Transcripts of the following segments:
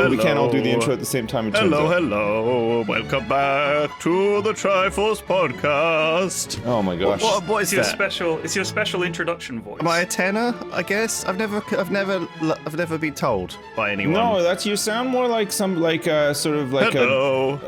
We can't all do the intro at the same time. Hello. Welcome back to the Triforce podcast. Oh my gosh. What is your special? It's your special introduction voice. Am I a tenor? I guess I've never been told by anyone. No, you sound more like sort of like Hello.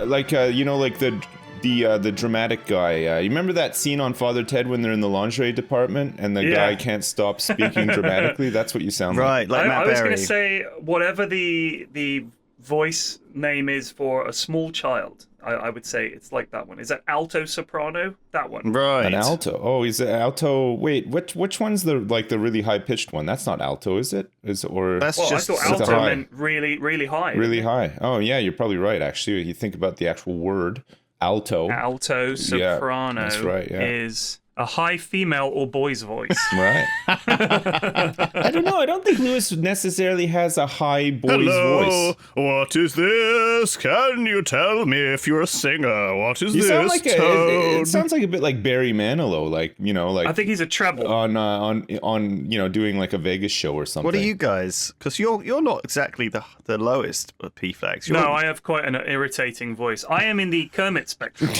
the dramatic guy. You remember that scene on Father Ted when they're in the lingerie department and the guy can't stop speaking dramatically? That's what you sound right, like Matt I was Berry. going to say whatever the voice name is for a small child. I would say it's like that one. Is that alto soprano? That one. Right. An alto. Oh, is it alto? Wait, which one's the really high pitched one? That's not alto, is it? I thought alto meant really, really high. Really high. Oh yeah, you're probably right. Actually, you think about the actual word alto. Alto soprano that's right, is a high female or boy's voice. Right. I don't know. I don't think Lewis necessarily has a high boy's voice. What is this? Can you tell me if you're a singer? What is You this sound like tone? it sounds like a bit like Barry Manilow, like I think he's a treble on doing like a Vegas show or something. What are you guys? Because you're not exactly the lowest of P flags. No, I have quite an irritating voice. I am in the Kermit spectrum.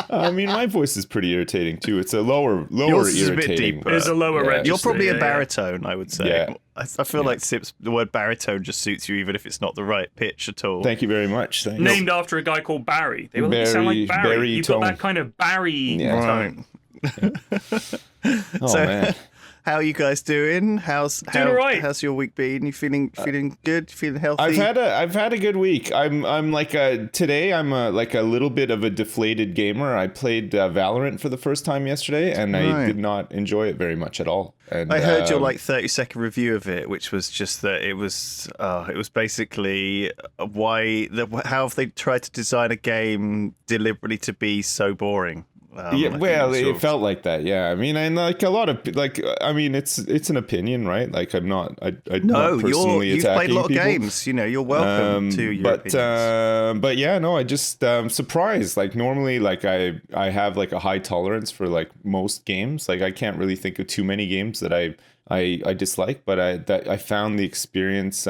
I mean, my voice is pretty irritating too. It's a lower Yours is irritating. a bit deeper. There's a lower register. You're probably a baritone, I would say. Yeah. I feel like Sips, the word baritone just suits you, even if it's not the right pitch at all. Thank you very much. Thanks. Named after a guy called Barry. They all sound like Barry. You've got that kind of Barry tone. Oh man. How are you guys doing? How's all right. How's your week been? You feeling good? Feeling healthy? I've had a good week. I'm like today I'm like a little bit of a deflated gamer. I played Valorant for the first time yesterday, and I did not enjoy it very much at all. And, I heard your 30-second review of it, which was just that it was basically how have they tried to design a game deliberately to be so boring. It felt like that. Yeah, I mean, and like a lot of it's an opinion, right? Like I'm not personally you've played a lot people. of games. You're welcome to your opinions. But yeah, no, I just surprised. Like normally, like I have like a high tolerance for like most games. Like I can't really think of too many games that I dislike, but I found the experience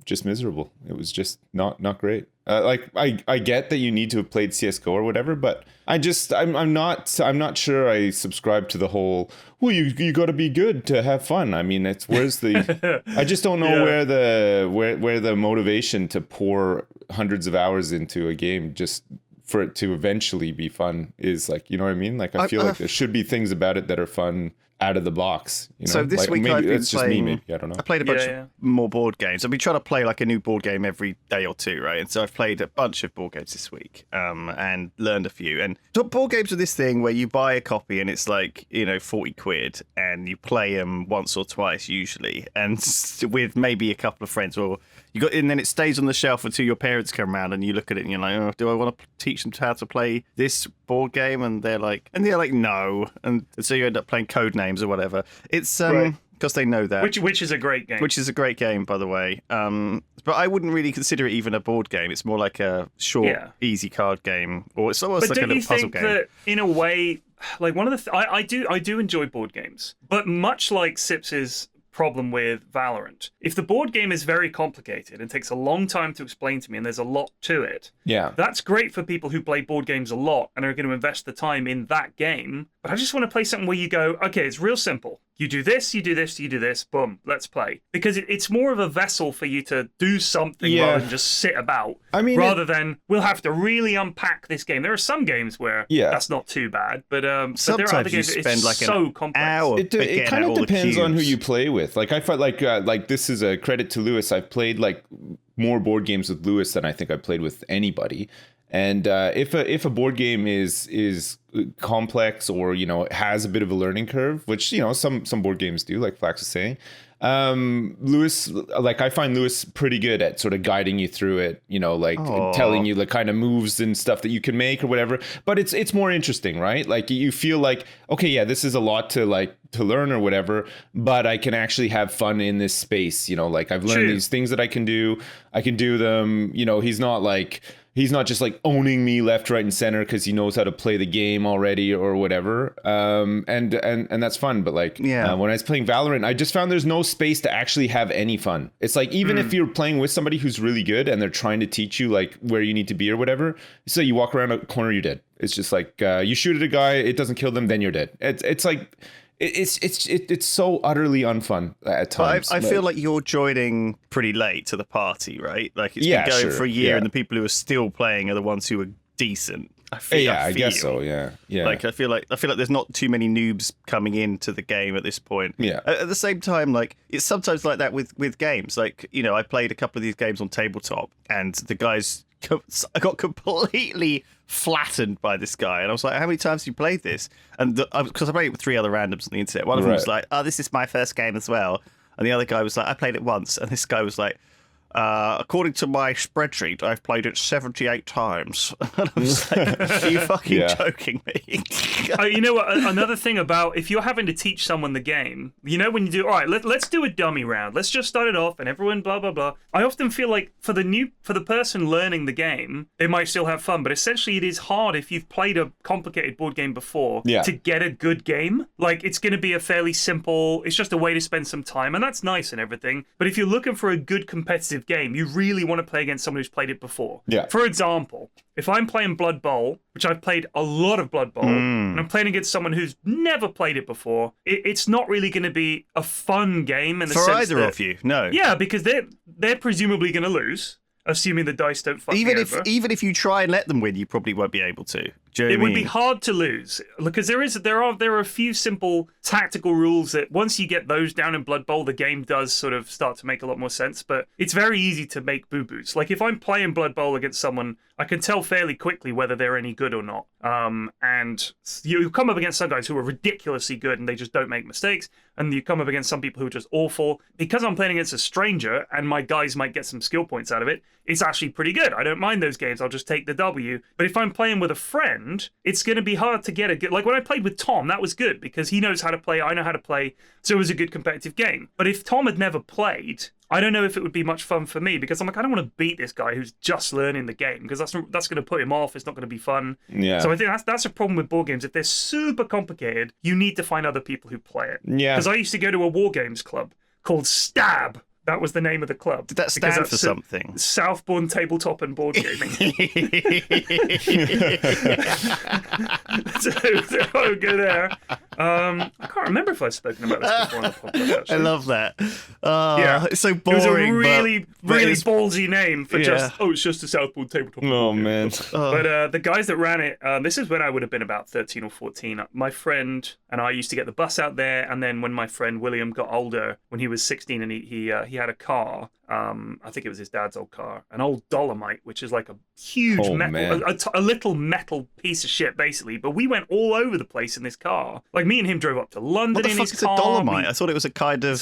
just miserable. It was just not great. I get that you need to have played CS:GO or whatever, but I'm not sure I subscribe to the whole, well, you got to be good to have fun. I mean, where's the I just don't know where the motivation to pour hundreds of hours into a game just for it to eventually be fun is, like, you know what I mean? Like I feel like there should be things about it that are fun out of the box, So this week I've been playing. Maybe, I don't know. I played a bunch of more board games. I've been trying to play like a new board game every day or two, right? And so I've played a bunch of board games this week, and learned a few. And board games are this thing where you buy a copy and it's like 40 quid, and you play them once or twice usually, and with maybe a couple of friends, or and then it stays on the shelf until your parents come around and you look at it and you're like, oh, do I want to teach them how to play this board game? And they're like, no. And so you end up playing Codenames or whatever. It's because they know that. Which is a great game. Which is a great game, by the way. But I wouldn't really consider it even a board game. It's more like a short, easy card game, or it's almost like a little puzzle game. But don't you think that, in a way, like one of the I do enjoy board games, but much like Sips's problem with Valorant, if the board game is very complicated and takes a long time to explain to me and there's a lot to it, that's great for people who play board games a lot and are going to invest the time in that game. But I just want to play something where you go, okay, it's real simple. You do this, you do this, you do this, boom, let's play. Because it's more of a vessel for you to do something rather than just sit about. I mean, rather than, we'll have to really unpack this game. There are some games where that's not too bad, but there are other games that it's so complex. Hour it kind of depends on who you play with. Like I felt like this is a credit to Lewis. I've played like more board games with Lewis than I think I've played with anybody. And if a board game is complex or has a bit of a learning curve, which some board games do, like Flax was saying, Lewis, like I find Lewis pretty good at sort of guiding you through it, telling you the kind of moves and stuff that you can make or whatever. But it's more interesting, right? Like you feel like, okay, yeah, this is a lot to like to learn or whatever, but I can actually have fun in this space. You know, like I've learned these things that I can do them. You know, he's not just like owning me left, right, and center because he knows how to play the game already or whatever. And that's fun. But like, when I was playing Valorant, I just found there's no space to actually have any fun. It's like, even if you're playing with somebody who's really good and they're trying to teach you like where you need to be or whatever, so you walk around a corner, you're dead. It's just like, you shoot at a guy, it doesn't kill them, then you're dead. It's like, it's so utterly unfun at times. I feel like you're joining pretty late to the party, right? Like it's been going for a year, and the people who are still playing are the ones who are decent. I guess so. Yeah. Like I feel like there's not too many noobs coming into the game at this point. Yeah. At the same time, like it's sometimes like that with games. Like, you know, I played a couple of these games on tabletop, and the guys, I got completely flattened by this guy, and I was like, how many times have you played this? And because I played it with 3 other randoms on the internet, one of them was like, oh, this is my first game as well, and the other guy was like, I played it once, and this guy was like, according to my spreadsheet, I've played it 78 times. And I was like, are you fucking joking me? You know what? Another thing about if you're having to teach someone the game, you know, when you do, all right, let's do a dummy round. Let's just start it off and everyone blah, blah, blah. I often feel like for the person learning the game, they might still have fun, but essentially it is hard if you've played a complicated board game before to get a good game. Like, it's going to be a fairly simple, it's just a way to spend some time, and that's nice and everything. But if you're looking for a good competitive game, you really want to play against someone who's played it before. Yeah. For example, if I'm playing Blood Bowl, which I've played a lot of Blood Bowl, and I'm playing against someone who's never played it before, it's not really going to be a fun game in the sense for either of you. No. Yeah, because they're presumably going to lose, assuming the dice don't fuck me over. Even if you try and let them win, you probably won't be able to. It would be hard to lose because there are a few simple tactical rules that once you get those down in Blood Bowl, the game does sort of start to make a lot more sense. But it's very easy to make boo-boos. Like if I'm playing Blood Bowl against someone, I can tell fairly quickly whether they're any good or not. And you come up against some guys who are ridiculously good and they just don't make mistakes. And you come up against some people who are just awful. Because I'm playing against a stranger and my guys might get some skill points out of it, it's actually pretty good. I don't mind those games. I'll just take the W. But if I'm playing with a friend, it's going to be hard to get a good... Like when I played with Tom, that was good because he knows how to play, I know how to play, so it was a good competitive game. But if Tom had never played, I don't know if it would be much fun for me because I'm like, I don't want to beat this guy who's just learning the game because that's going to put him off. It's not going to be fun. Yeah. So I think that's a problem with board games. If they're super complicated, you need to find other people who play it. Yeah. Because I used to go to a war games club called Stab. That was the name of the club. Did that stand for something? Southbourne Tabletop and Board Gaming. so I'll go there. I can't remember if I've spoken about this before on the podcast, actually. I love that. It's so boring. It was a really ballsy name for it's just a Southbourne Tabletop. Oh, man. But the guys that ran it, this is when I would have been about 13 or 14. My friend and I used to get the bus out there, and then when my friend William got older, when he was 16 and he had a car, I think it was his dad's old car, an old Dolomite, which is like a huge a little metal piece of shit, basically. But we went all over the place in this car. Like me and him drove up to London in his car. What the fuck is a Dolomite? I thought it was a kind of...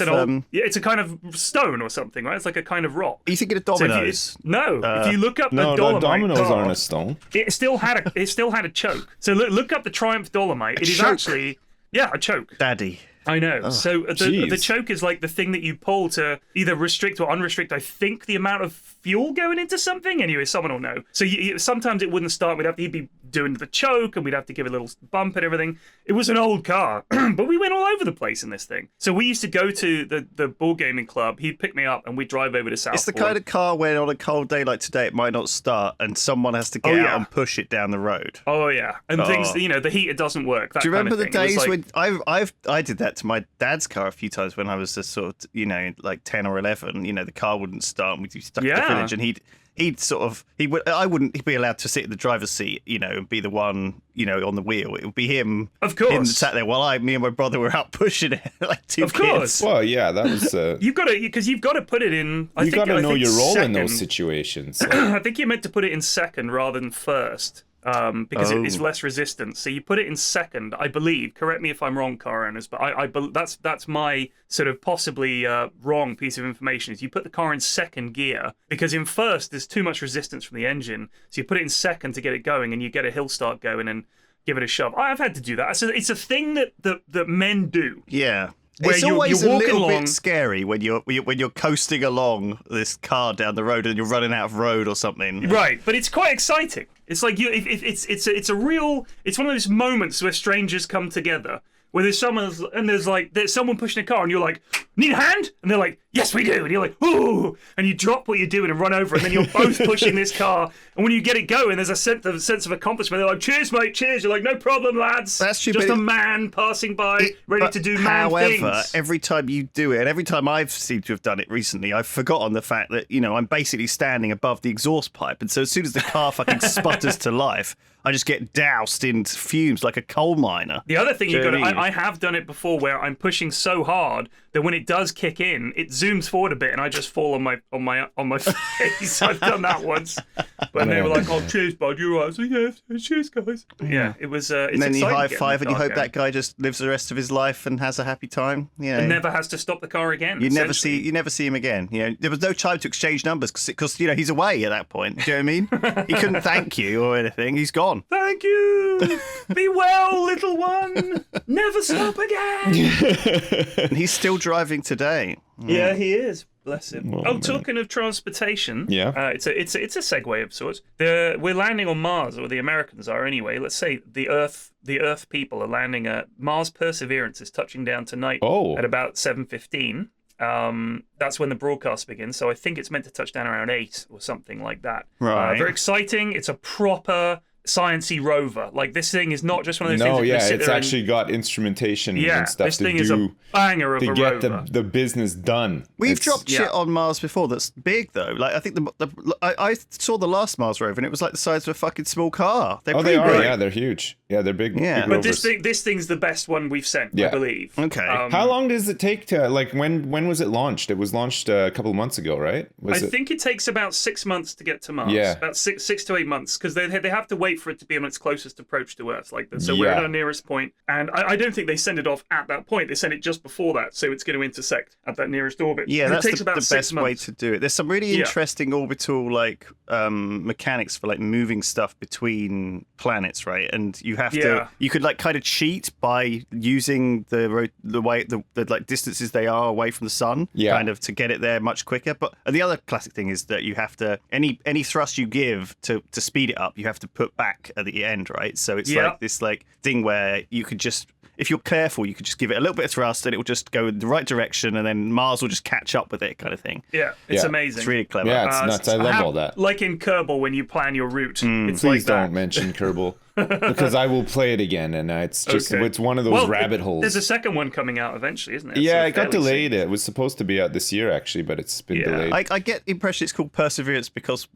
it's a kind of stone or something, right? It's like a kind of rock. Are you thinking of dominoes? If you look up the Dolomite dominoes car, aren't a stone. It still had a choke. So look up the Triumph Dolomite. It is actually a choke. Daddy. I know. Oh, so the choke is like the thing that you pull to either restrict or unrestrict, I think, the amount of fuel going into something. Anyway, someone will know. So sometimes it wouldn't start. He'd be doing the choke and we'd have to give it a little bump and everything. It was an old car, but we went all over the place in this thing. So we used to go to the board gaming club. He'd pick me up and we'd drive over to Southport. It's the kind of car where on a cold day like today it might not start and someone has to get out and push it down the road. Oh, yeah. And things, the heater doesn't work. Do you remember the days when I did that to my dad's car a few times when I was just sort of, like 10 or 11, the car wouldn't start and we'd be stuck in the village and I wouldn't be allowed to sit in the driver's seat, and be the one, on the wheel. It would be him. Of course. Him sat there while me and my brother were out pushing it like two kids. Of course. Well, yeah, that was... you've got to put it in... You've got to know your role in those situations. Like. I think you're meant to put it in second rather than first. Because it's less resistance. So you put it in second, I believe. Correct me if I'm wrong, car owners, but that's my sort of possibly wrong piece of information. Is you put the car in second gear because in first there's too much resistance from the engine. So you put it in second to get it going, and you get a hill start going and give it a shove. I've had to do that. It's a thing that men do. Yeah. Where It's you're always a walking little along. bit scary when you're coasting along this car down the road and you're running out of road or something. Right, but it's quite exciting. It's like it's one of those moments where strangers come together, where there's someone pushing a car and you're like, need a hand? And they're like, yes we do. And you're like, ooh, and you drop what you're doing and run over, and then you're both pushing this car, and when you get it going, there's a sense of accomplishment. They're like, cheers mate, cheers. You're like, no problem lads. That's true, just but a man passing by, ready But to do man however, things. every time you do it, and every time I've seemed to have done it recently, I've forgotten the fact that, I'm basically standing above the exhaust pipe. And so as soon as the car fucking sputters to life, I just get doused in fumes like a coal miner. The other thing Do you you got know what I mean? I have done it before where I'm pushing so hard that when it does kick in, it zooms forward a bit and I just fall on my face. I've done that once. But they were like, "Oh, cheers, bud, you're right." So yeah, cheers, guys. But yeah, it was. It's And then you exciting high getting five the and you car hope going. that guy just lives the rest of his life and has a happy time. Yeah. And never has to stop the car again. You never essentially. see him again. There was no time to exchange numbers because he's away at that point. Do you know what I mean? He couldn't thank you or anything. He's gone. Thank you. Be well, little one. Never stop again. And he's still driving today. Yeah, he is. Bless him. Oh, Oh, man. talking of transportation, Yeah. it's a segue of sorts. We're landing on Mars, or the Americans are anyway. Let's say the Earth people are landing at Mars. Perseverance is touching down tonight Oh. at about 7:15. That's when the broadcast begins. So I think it's meant to touch down around 8 or something like that. Right. Very exciting. It's a proper sciencey rover. Like, this thing is not just one of those things No, that you yeah, sit it's there actually got instrumentation yeah, and stuff this to thing do is a banger of to a get rover. the business done. We've It's- dropped shit on Mars before that's big though. Like I think I saw the last Mars rover and it was like the size of a fucking small car. They're Oh, pretty they are. big. Yeah, they're huge. Yeah, they're big. Yeah. big But rovers. this thing's the best one we've sent, I Yeah. believe. Okay. How long does it take to when was it launched? It was launched a couple of months ago, right? I think it takes about 6 months to get to Mars. Yeah. About six to 8 months, because they have to wait for it to be on its closest approach to Earth. So we're Yeah. at our nearest point, and I don't think they send it off at that point. They send it just before that, so it's going to intersect at that nearest orbit. Yeah, And that's it takes the about best 6 way months. to do it. There's some really Yeah. interesting orbital mechanics for like moving stuff between planets, right? And you have Yeah. to you could like kind of cheat by using the way the like distances they are away from the sun, Yeah. kind of to get it there much quicker. But the other classic thing is that you have to any thrust you give to speed it up, you have to put back at the end, right? So it's Yeah. like this like thing where you could just if you're careful, you could just give it a little bit of thrust and it will just go in the right direction and then Mars will just catch up with it kind of thing. Yeah, it's Yeah. amazing. It's really clever. Yeah, it's nuts. I love all that. Like in Kerbal, when you plan your route, it's Please like that. don't mention Kerbal because I will play it again, and it's just Okay. it's one of those Well, rabbit holes. There's a second one coming out eventually, isn't there? Yeah, So it got fairly delayed. soon. It was supposed to be out this year actually, but it's been Yeah. delayed. I get the impression it's called Perseverance because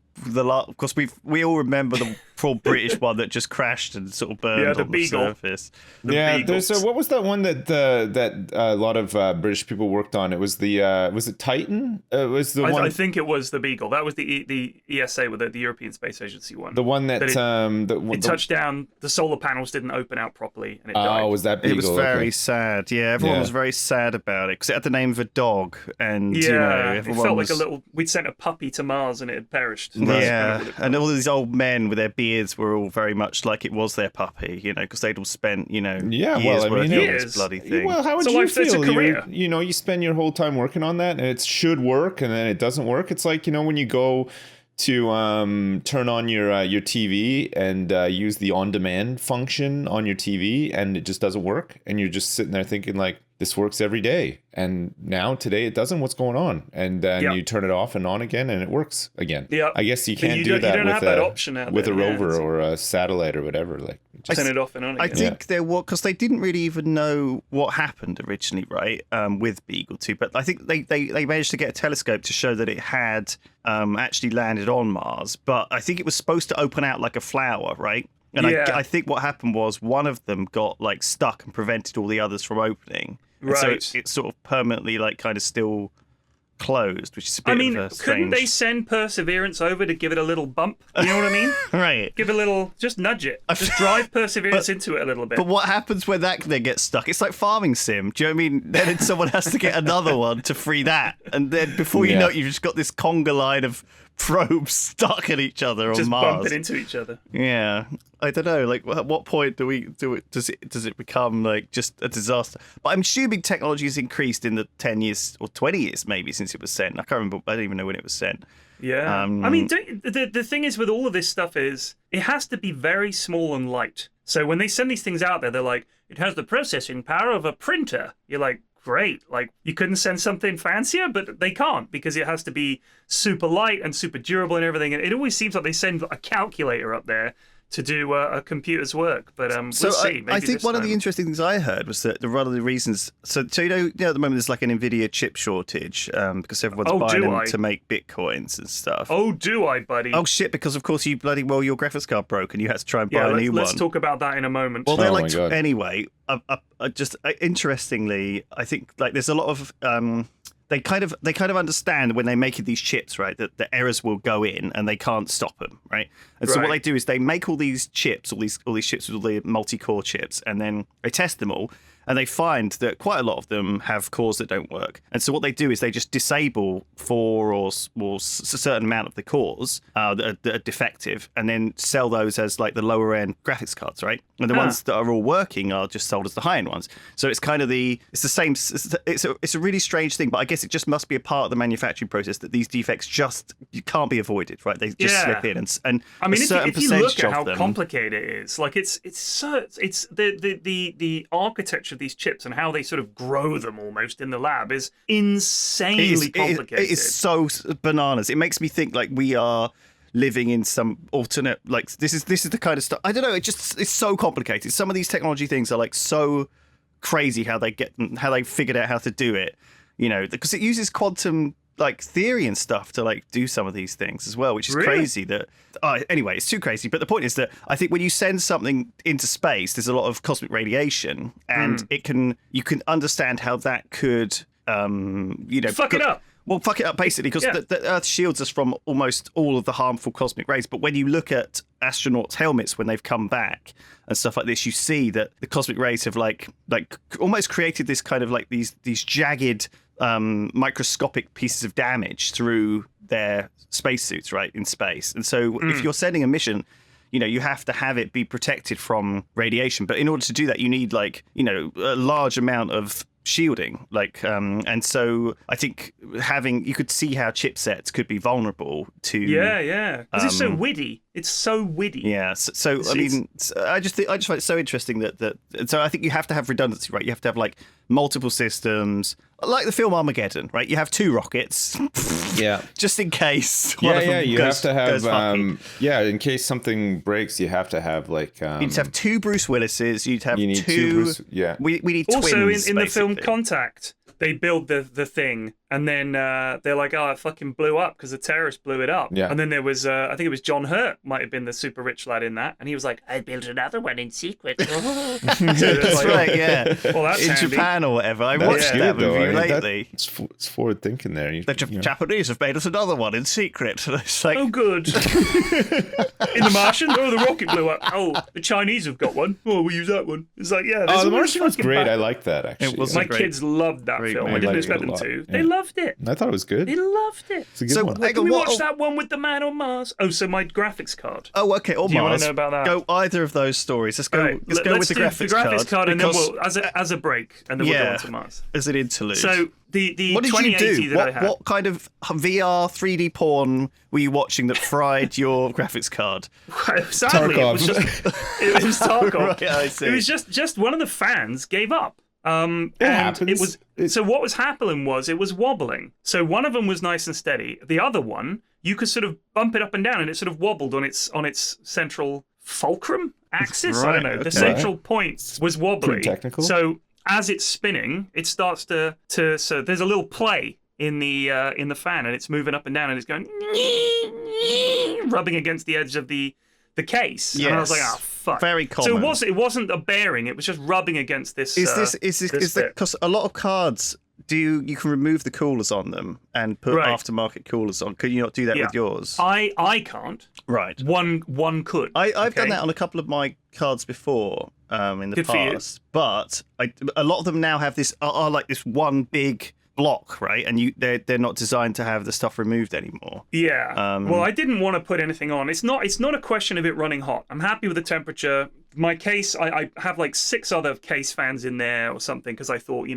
we all remember the poor British one that just crashed and sort of burned Yeah, the on the Beagle. surface. Yeah, Beagles. there's what was that one that a lot of British people worked on? It was was it Titan? It was the one I think it was the Beagle. That was the ESA, with the European Space Agency one. the one that But it it touched down. The solar panels didn't open out properly, and it died. Oh, was that It Beagle? was Okay. very sad. Yeah, everyone Yeah. was very sad about it because it had the name of a dog, and Yeah, it everyone felt was... like a little. We'd sent a puppy to Mars, and it had perished. That's kind of Yeah, what it and felt. all these old men with their beards were all very much like it was their puppy, because they'd all spent, Yeah, years well, I mean, working on years. this bloody thing. Well, how would It's a you life- it's a feel? career. You spend your whole time working on that, and it should work, and then it doesn't work. It's like when you go to turn on your TV and use the on-demand function on your TV, and it just doesn't work, and you're just sitting there thinking like, this works every day, and now today it doesn't. What's going on? And then Yep. you turn it off and on again, and it works again. Yep. I guess you But can't you do don't- you that don't with have that option out with there, a yeah, rover it's- or a satellite or whatever. Like, just, Turn it off and on I again. think there was because they didn't really even know what happened originally, right? With Beagle 2, but I think they managed to get a telescope to show that it had actually landed on Mars. But I think it was supposed to open out like a flower, right? And Yeah. I think what happened was one of them got like stuck and prevented all the others from opening. And so Right. it's sort of permanently like kind of still closed, which is a bit I mean, of a couldn't strange... they send Perseverance over to give it a little bump? You know what I mean? Right. Give it a little, just nudge it. Just drive Perseverance into it a little bit. But what happens when that then gets stuck? It's like farming sim. Do you know what I mean? Then someone has to get another one to free that. And then before you Yeah. know it, you've just got this conga line of probes stuck at each other on Just Mars. bumping into each other. Yeah, I don't know. Like, at what point do we do it? Does it become like just a disaster? But I'm assuming technology has increased in the 10 years or 20 years maybe since it was sent. I can't remember. I don't even know when it was sent. Yeah. I mean, the thing is with all of this stuff is it has to be very small and light. So when they send these things out there, they're like, it has the processing power of a printer. You're like, great. Like, you couldn't send something fancier, but they can't because it has to be super light and super durable and everything. And it always seems like they send a calculator up there to do a computer's work, but we'll see. Maybe I think one of the time. interesting things I heard was that one of the reasons. So at the moment there's like an Nvidia chip shortage because everyone's buying them to make bitcoins and stuff. Oh, do I, buddy? Oh shit! Because of course your graphics card broke and you had to try and buy a new one. Let's talk about that in a moment. Well, they're anyway. Just interestingly, I think like there's a lot of. They kind of understand when they're making these chips, right, that the errors will go in and they can't stop them, right? And so what they do is they make all these chips, all these chips with all the multi-core chips, and then they test them all, and they find that quite a lot of them have cores that don't work. And so what they do is they just disable 4 or a certain amount of the cores that are defective, and then sell those as like the lower end graphics cards, right? And the ones that are all working are just sold as the high end ones. So it's kind of it's the same. It's a really strange thing, but I guess it just must be a part of the manufacturing process that these defects you can't be avoided, right? They just slip in, and I mean, if you look at how them, complicated it is, like it's the architecture of these chips and how they sort of grow them almost in the lab is insanely complicated. It is so bananas. It makes me think like we are living in some alternate, like this is the kind of stuff. I don't know. It's so complicated. Some of these technology things are like so crazy how they figured out how to do it. You know, because it uses quantum like theory and stuff to like do some of these things as well, which is crazy. Anyway, it's too crazy. But the point is that I think when you send something into space, there's a lot of cosmic radiation, and you can understand how that could fuck it up. Well, fuck it up basically, because the Earth shields us from almost all of the harmful cosmic rays. But when you look at astronauts' helmets when they've come back and stuff like this, you see that the cosmic rays have like almost created this kind of like these jagged microscopic pieces of damage through their spacesuits, right, in space. And so if you're sending a mission, you have to have it be protected from radiation. But in order to do that, you need like, a large amount of shielding, and so I think you could see how chipsets could be vulnerable to because it's so witty. It's so witty. Yeah, so I mean, I just find it so interesting that so I think you have to have redundancy, right? You have to have like multiple systems, like the film Armageddon, right? You have 2 rockets, just in case. You have to have in case something breaks, you have to have like you need to have 2 Bruce Willises. You need two Bruce, we need also twins. Also in the film Contact, they build the thing, and then they're like, oh, it fucking blew up because the terrorists blew it up. Yeah. And then there was, I think it was John Hurt, might have been the super rich lad in that, and he was like, I built another one in secret. That's right, yeah. Well, that's in handy. Japan or whatever. I watched that movie lately. It's forward thinking there. The Japanese have made us another one in secret. It's like, oh, good. In The Martian, the rocket blew up. Oh, the Chinese have got one. Oh, we'll use that one. It's like, The Martian was great. I liked that, actually. My kids loved that film. I didn't expect them to. They loved it. I thought it was good. They loved it. It's a good one. Can we watch that one with the man on Mars? Oh, so my graphics card. Oh, okay. Or Do you Mars. want to know about that? Go either of those stories. Let's go. Let's go with the graphics card, and then we'll as a break, and then we'll go on to Mars as an interlude. So the what did 2080 you do? that I had. What kind of VR 3D porn were you watching that fried your graphics card? Sadly, it was Tarkov. Right, I see. It was just one of the fans gave up. And happens. So what was happening was it was wobbling. So one of them was nice and steady. The other one, you could sort of bump it up and down, and it sort of wobbled on its central fulcrum axis. Right, I don't know. The central point was wobbly. Pretty technical. So as it's spinning, it starts to so there's a little play in the fan, and it's moving up and down, and it's going rubbing against the edge of the case. Yes. And I was like, oh fuck. Very common. So it wasn't a bearing, it was just rubbing against this. Is because a lot of cards you can remove the coolers on them and put aftermarket coolers on. Could you not do that with yours? I can't. Right. One could. I've done that on a couple of my cards before in the past, but a lot of them now have this are like this one big block, right? And they're not designed to have the stuff removed anymore. Yeah. Well, I didn't want to put anything on. It's not a question of it running hot. I'm happy with the temperature. My case, I have like 6 other case fans in there or something because I thought,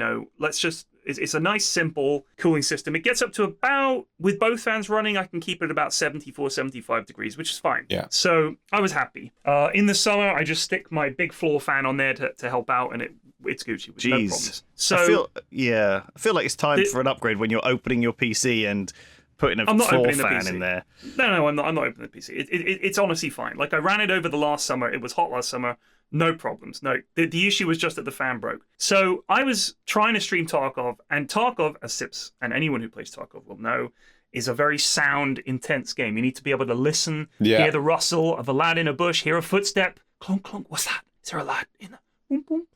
it's a nice, simple cooling system. It gets up to about, with both fans running, I can keep it at about 74, 75 degrees, which is fine. Yeah. So I was happy. In the summer, I just stick my big floor fan on there to help out, and it's Gucci with no problems. So I feel like it's time for an upgrade when you're opening your PC and putting a floor fan in there. No, I'm not opening the PC. It's honestly fine. Like, I ran it over the last summer. It was hot last summer. No problems. No, the issue was just that the fan broke. So I was trying to stream Tarkov, and Tarkov, as Sips and anyone who plays Tarkov will know, is a very sound, intense game. You need to be able to listen, hear the rustle of a lad in a bush, hear a footstep. Clunk, clunk. What's that? Is there a lad in a boom, boom?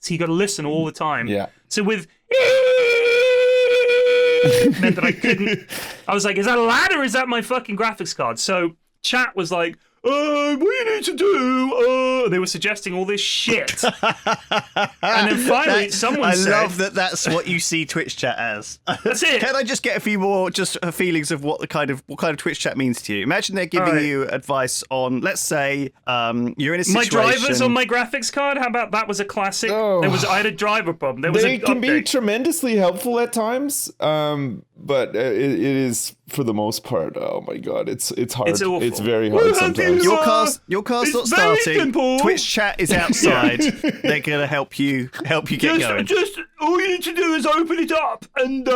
So you got to listen all the time. Yeah. So with meant that I couldn't. I was like, is that a lad or is that my fucking graphics card? So chat was like, what do you need to do? They were suggesting all this shit. And then finally, someone said... I love that that's what you see Twitch chat as. That's it. Can I just get a few more feelings of what kind of Twitch chat means to you? Imagine they're giving you advice on, let's say, you're in a situation... My drivers on my graphics card? How about that was a classic? Oh. I had a driver problem. They can be tremendously helpful at times, but it is, for the most part, oh my god, it's hard. It's awful. It's very hard sometimes. Your car's not starting. Simple. Twitch chat is outside. They're gonna help you get going. Just all you need to do is open it up, and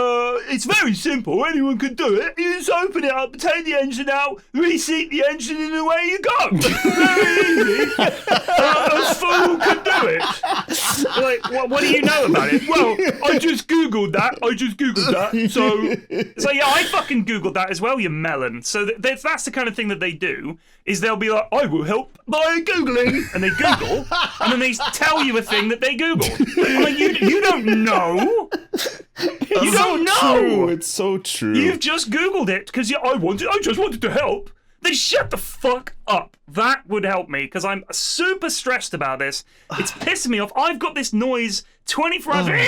it's very simple. Anyone can do it. You just open it up, take the engine out, reseat the engine, and away you go. Very easy. A fool can do it. Like, what do you know about it? Well, I just googled that. So it's like, yeah, I fucking googled that as well, you melon. So that's the kind of thing that they do. Is they'll be like, I will help by Googling. And they Google, and then they tell you a thing that they Googled. I'm like, you don't know. You don't know. It's so true. You've just Googled it because I just wanted to help. Then shut the fuck up. That would help me because I'm super stressed about this. It's pissing me off. I've got this noise 24 hours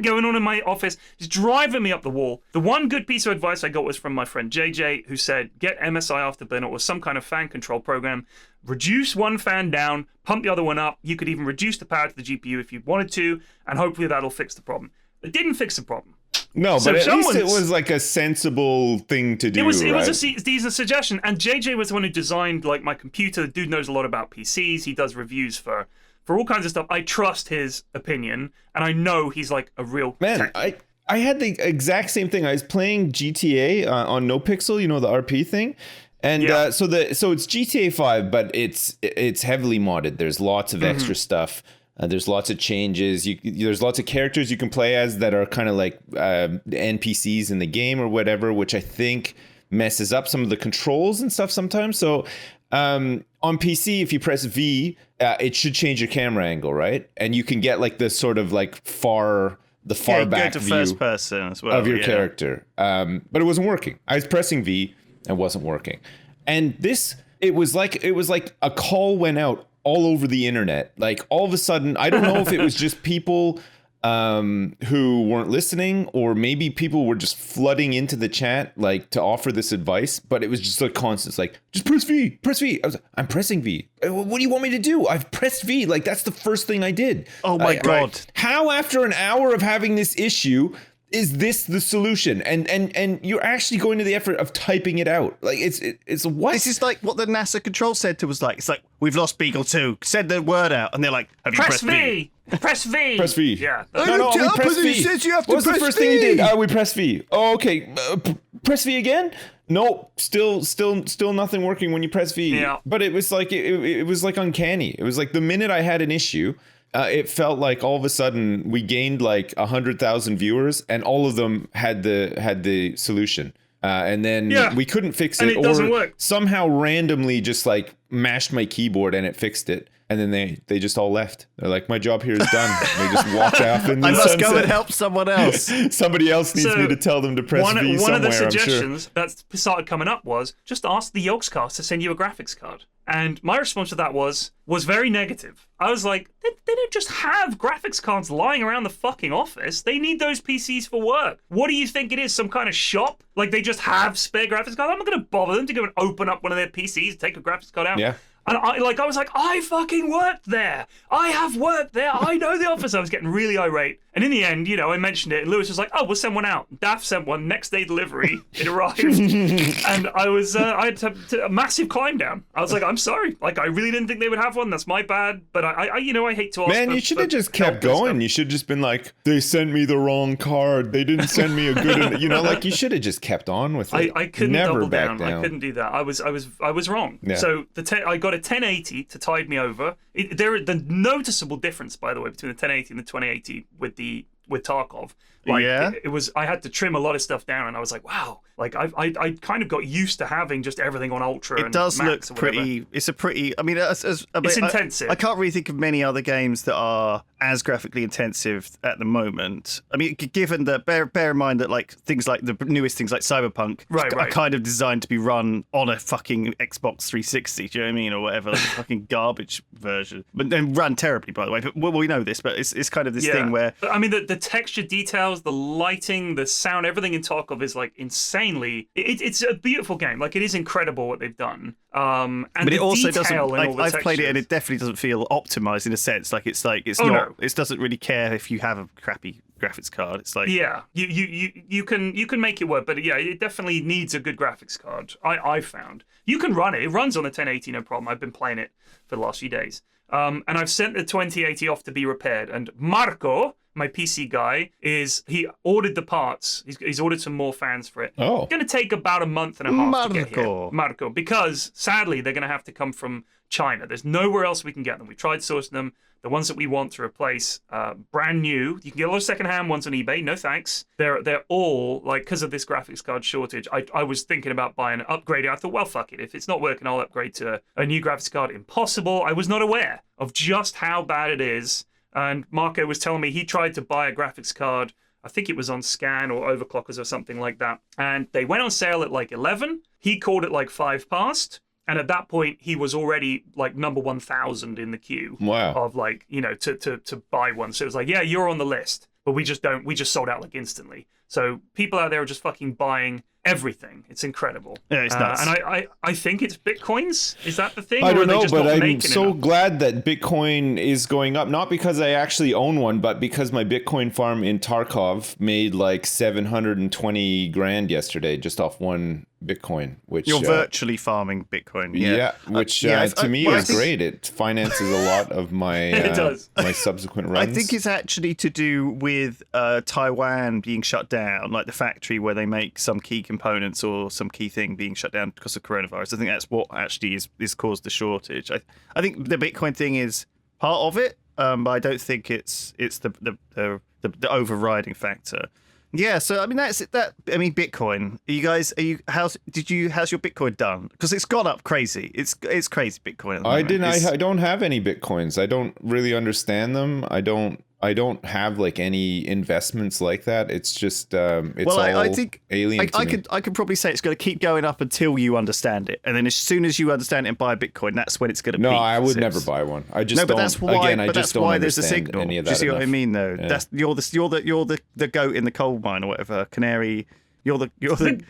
going on in my office. It's driving me up the wall. The one good piece of advice I got was from my friend JJ, who said, get MSI Afterburner or some kind of fan control program. Reduce one fan down, pump the other one up. You could even reduce the power to the GPU if you wanted to, and hopefully that'll fix the problem. It didn't fix the problem. No, but at least it was like a sensible thing to do. It was a decent suggestion, and JJ was the one who designed like my computer. The dude knows a lot about PCs. He does reviews for all kinds of stuff. I trust his opinion, and I know he's like a real man. I had the exact same thing. I was playing GTA on NoPixel, the RP thing. And so it's GTA 5, but it's heavily modded. There's lots of extra stuff. There's lots of changes. There's lots of characters you can play as that are kind of like NPCs in the game or whatever, which I think messes up some of the controls and stuff sometimes. So on PC, if you press V, it should change your camera angle, right? And you can get like this sort of like far back to view first person as well, of your character. But it wasn't working. I was pressing V and it wasn't working. And it was like a call went out all over the internet. Like all of a sudden, I don't know if it was just people who weren't listening, or maybe people were just flooding into the chat like to offer this advice, but it was just like constant. It's like, just press V. I was like, I'm pressing V. What do you want me to do? I've pressed V. Like that's the first thing I did. Oh my God. How after an hour of having this issue is this the solution? And you're actually going to the effort of typing it out. Like it's what? This is like what the NASA control center was like. It's like, we've lost Beagle 2. Send the word out, and they're like, have you pressed V? Press V. Press V. Yeah. No, we press V. Says you have to What's press the first V? thing you did? We press V. Oh, okay. Press V again? No, still nothing working when you press V. Yeah. But it was like it was like uncanny. It was like the minute I had an issue, it felt like all of a sudden we gained like 100,000 viewers, and all of them had the solution. And then we couldn't fix it, and it doesn't work. Somehow randomly just like mashed my keyboard and it fixed it. And then they just all left. They're like, my job here is done. They just walked off in the I must sunset. go and help someone else. Somebody else needs me to tell them to press V one somewhere, of the I'm sure. suggestions that started coming up was just ask the Yogscast to send you a graphics card. And my response to that was very negative. I was like, they don't just have graphics cards lying around the fucking office. They need those PCs for work. What do you think it is? Some kind of shop? Like they just have spare graphics cards? I'm not going to bother them to go and open up one of their PCs, take a graphics card out. Yeah. And I was like, I fucking worked there. I have worked there. I know the office. I was getting really irate. And in the end, I mentioned it, and Lewis was like, oh, we'll send one out. Daft sent one, next day delivery. It arrived. And I had to a massive climb down. I was like, I'm sorry. Like, I really didn't think they would have one. That's my bad. But I hate to ask. Man, you should have just kept going. You should have just been like, they sent me the wrong card. They didn't send me a good, like you should have just kept on with it. I couldn't Never double back down. I couldn't do that. I was wrong. Yeah. So I got a 1080 to tide me over. The noticeable difference, by the way, between the 1080 and the 2080 with Tarkov. Like, yeah. it was, I had to trim a lot of stuff down, and I was like, wow, like I kind of got used to having just everything on ultra. It does max look or whatever. pretty. It's a pretty. I mean, it's intensive. I can't really think of many other games that are as graphically intensive at the moment. I mean, given that, bear in mind that like things like the newest things like Cyberpunk are kind of designed to be run on a fucking Xbox 360. Do you know what I mean, or whatever, like a fucking garbage version, but then run terribly, by the way. But we know this, but it's kind of this thing where I mean, the texture details, the lighting, the sound, everything in Tarkov is like insanely. It's a beautiful game. Like it is incredible what they've done. And but it also doesn't. I've played it, and it definitely doesn't feel optimized in a sense. Like it's not. No. It doesn't really care if you have a crappy graphics card. It's like you can make it work, but yeah, it definitely needs a good graphics card. I found you can run it. It runs on the 1080, no problem. I've been playing it for the last few days. And I've sent the 2080 off to be repaired. And Marco, my PC guy, he ordered the parts. He's ordered some more fans for it. Oh. It's going to take about a month and a half to get here. Marco, because sadly they're going to have to come from China. There's nowhere else we can get them. We tried sourcing them. The ones that we want to replace, brand new. You can get a lot of secondhand ones on eBay. No thanks. They're all like, because of this graphics card shortage. I was thinking about buying an upgrade. I thought, well, fuck it. If it's not working, I'll upgrade to a new graphics card. Impossible. I was not aware of just how bad it is. And Marco was telling me he tried to buy a graphics card. I think it was on Scan or Overclockers or something like that. And they went on sale at like 11. He called it like 5 past. And at that point, he was already like number 1,000 in the queue. Wow. Of like, to buy one. So it was like, yeah, you're on the list. But we just sold out like instantly. So people out there are just fucking buying everything. It's incredible. Yeah, it's nuts. And I think it's Bitcoins. Is that the thing? I or don't are they know, just but not I'm making so enough? glad that Bitcoin is going up. Not because I actually own one, but because my Bitcoin farm in Tarkov made like 720 grand yesterday just off one Bitcoin. Which you're virtually farming Bitcoin. Yeah, which to me is great. It finances a lot of my It does. my subsequent runs. I think it's actually to do with Taiwan being shut down, like the factory where they make some key components or some key thing being shut down because of coronavirus. I think that's what actually is caused the shortage. I think the Bitcoin thing is part of it, but I don't think it's the overriding factor. Yeah, so I mean that's that. I mean Bitcoin. How's your Bitcoin done? Because it's gone up crazy. It's crazy Bitcoin. At the moment. I don't have any Bitcoins. I don't really understand them. I don't have like any investments like that. It's just I think alien. I could probably say it's going to keep going up until you understand it, and then as soon as you understand it and buy a Bitcoin, that's when it's going to peak. No, I would never buy one. I just don't. That's why. Again, I just don't there's a understand signal. any of Do that. you see what I mean? Though Yeah. that's you're the goat in the coal mine or whatever, canary. You're the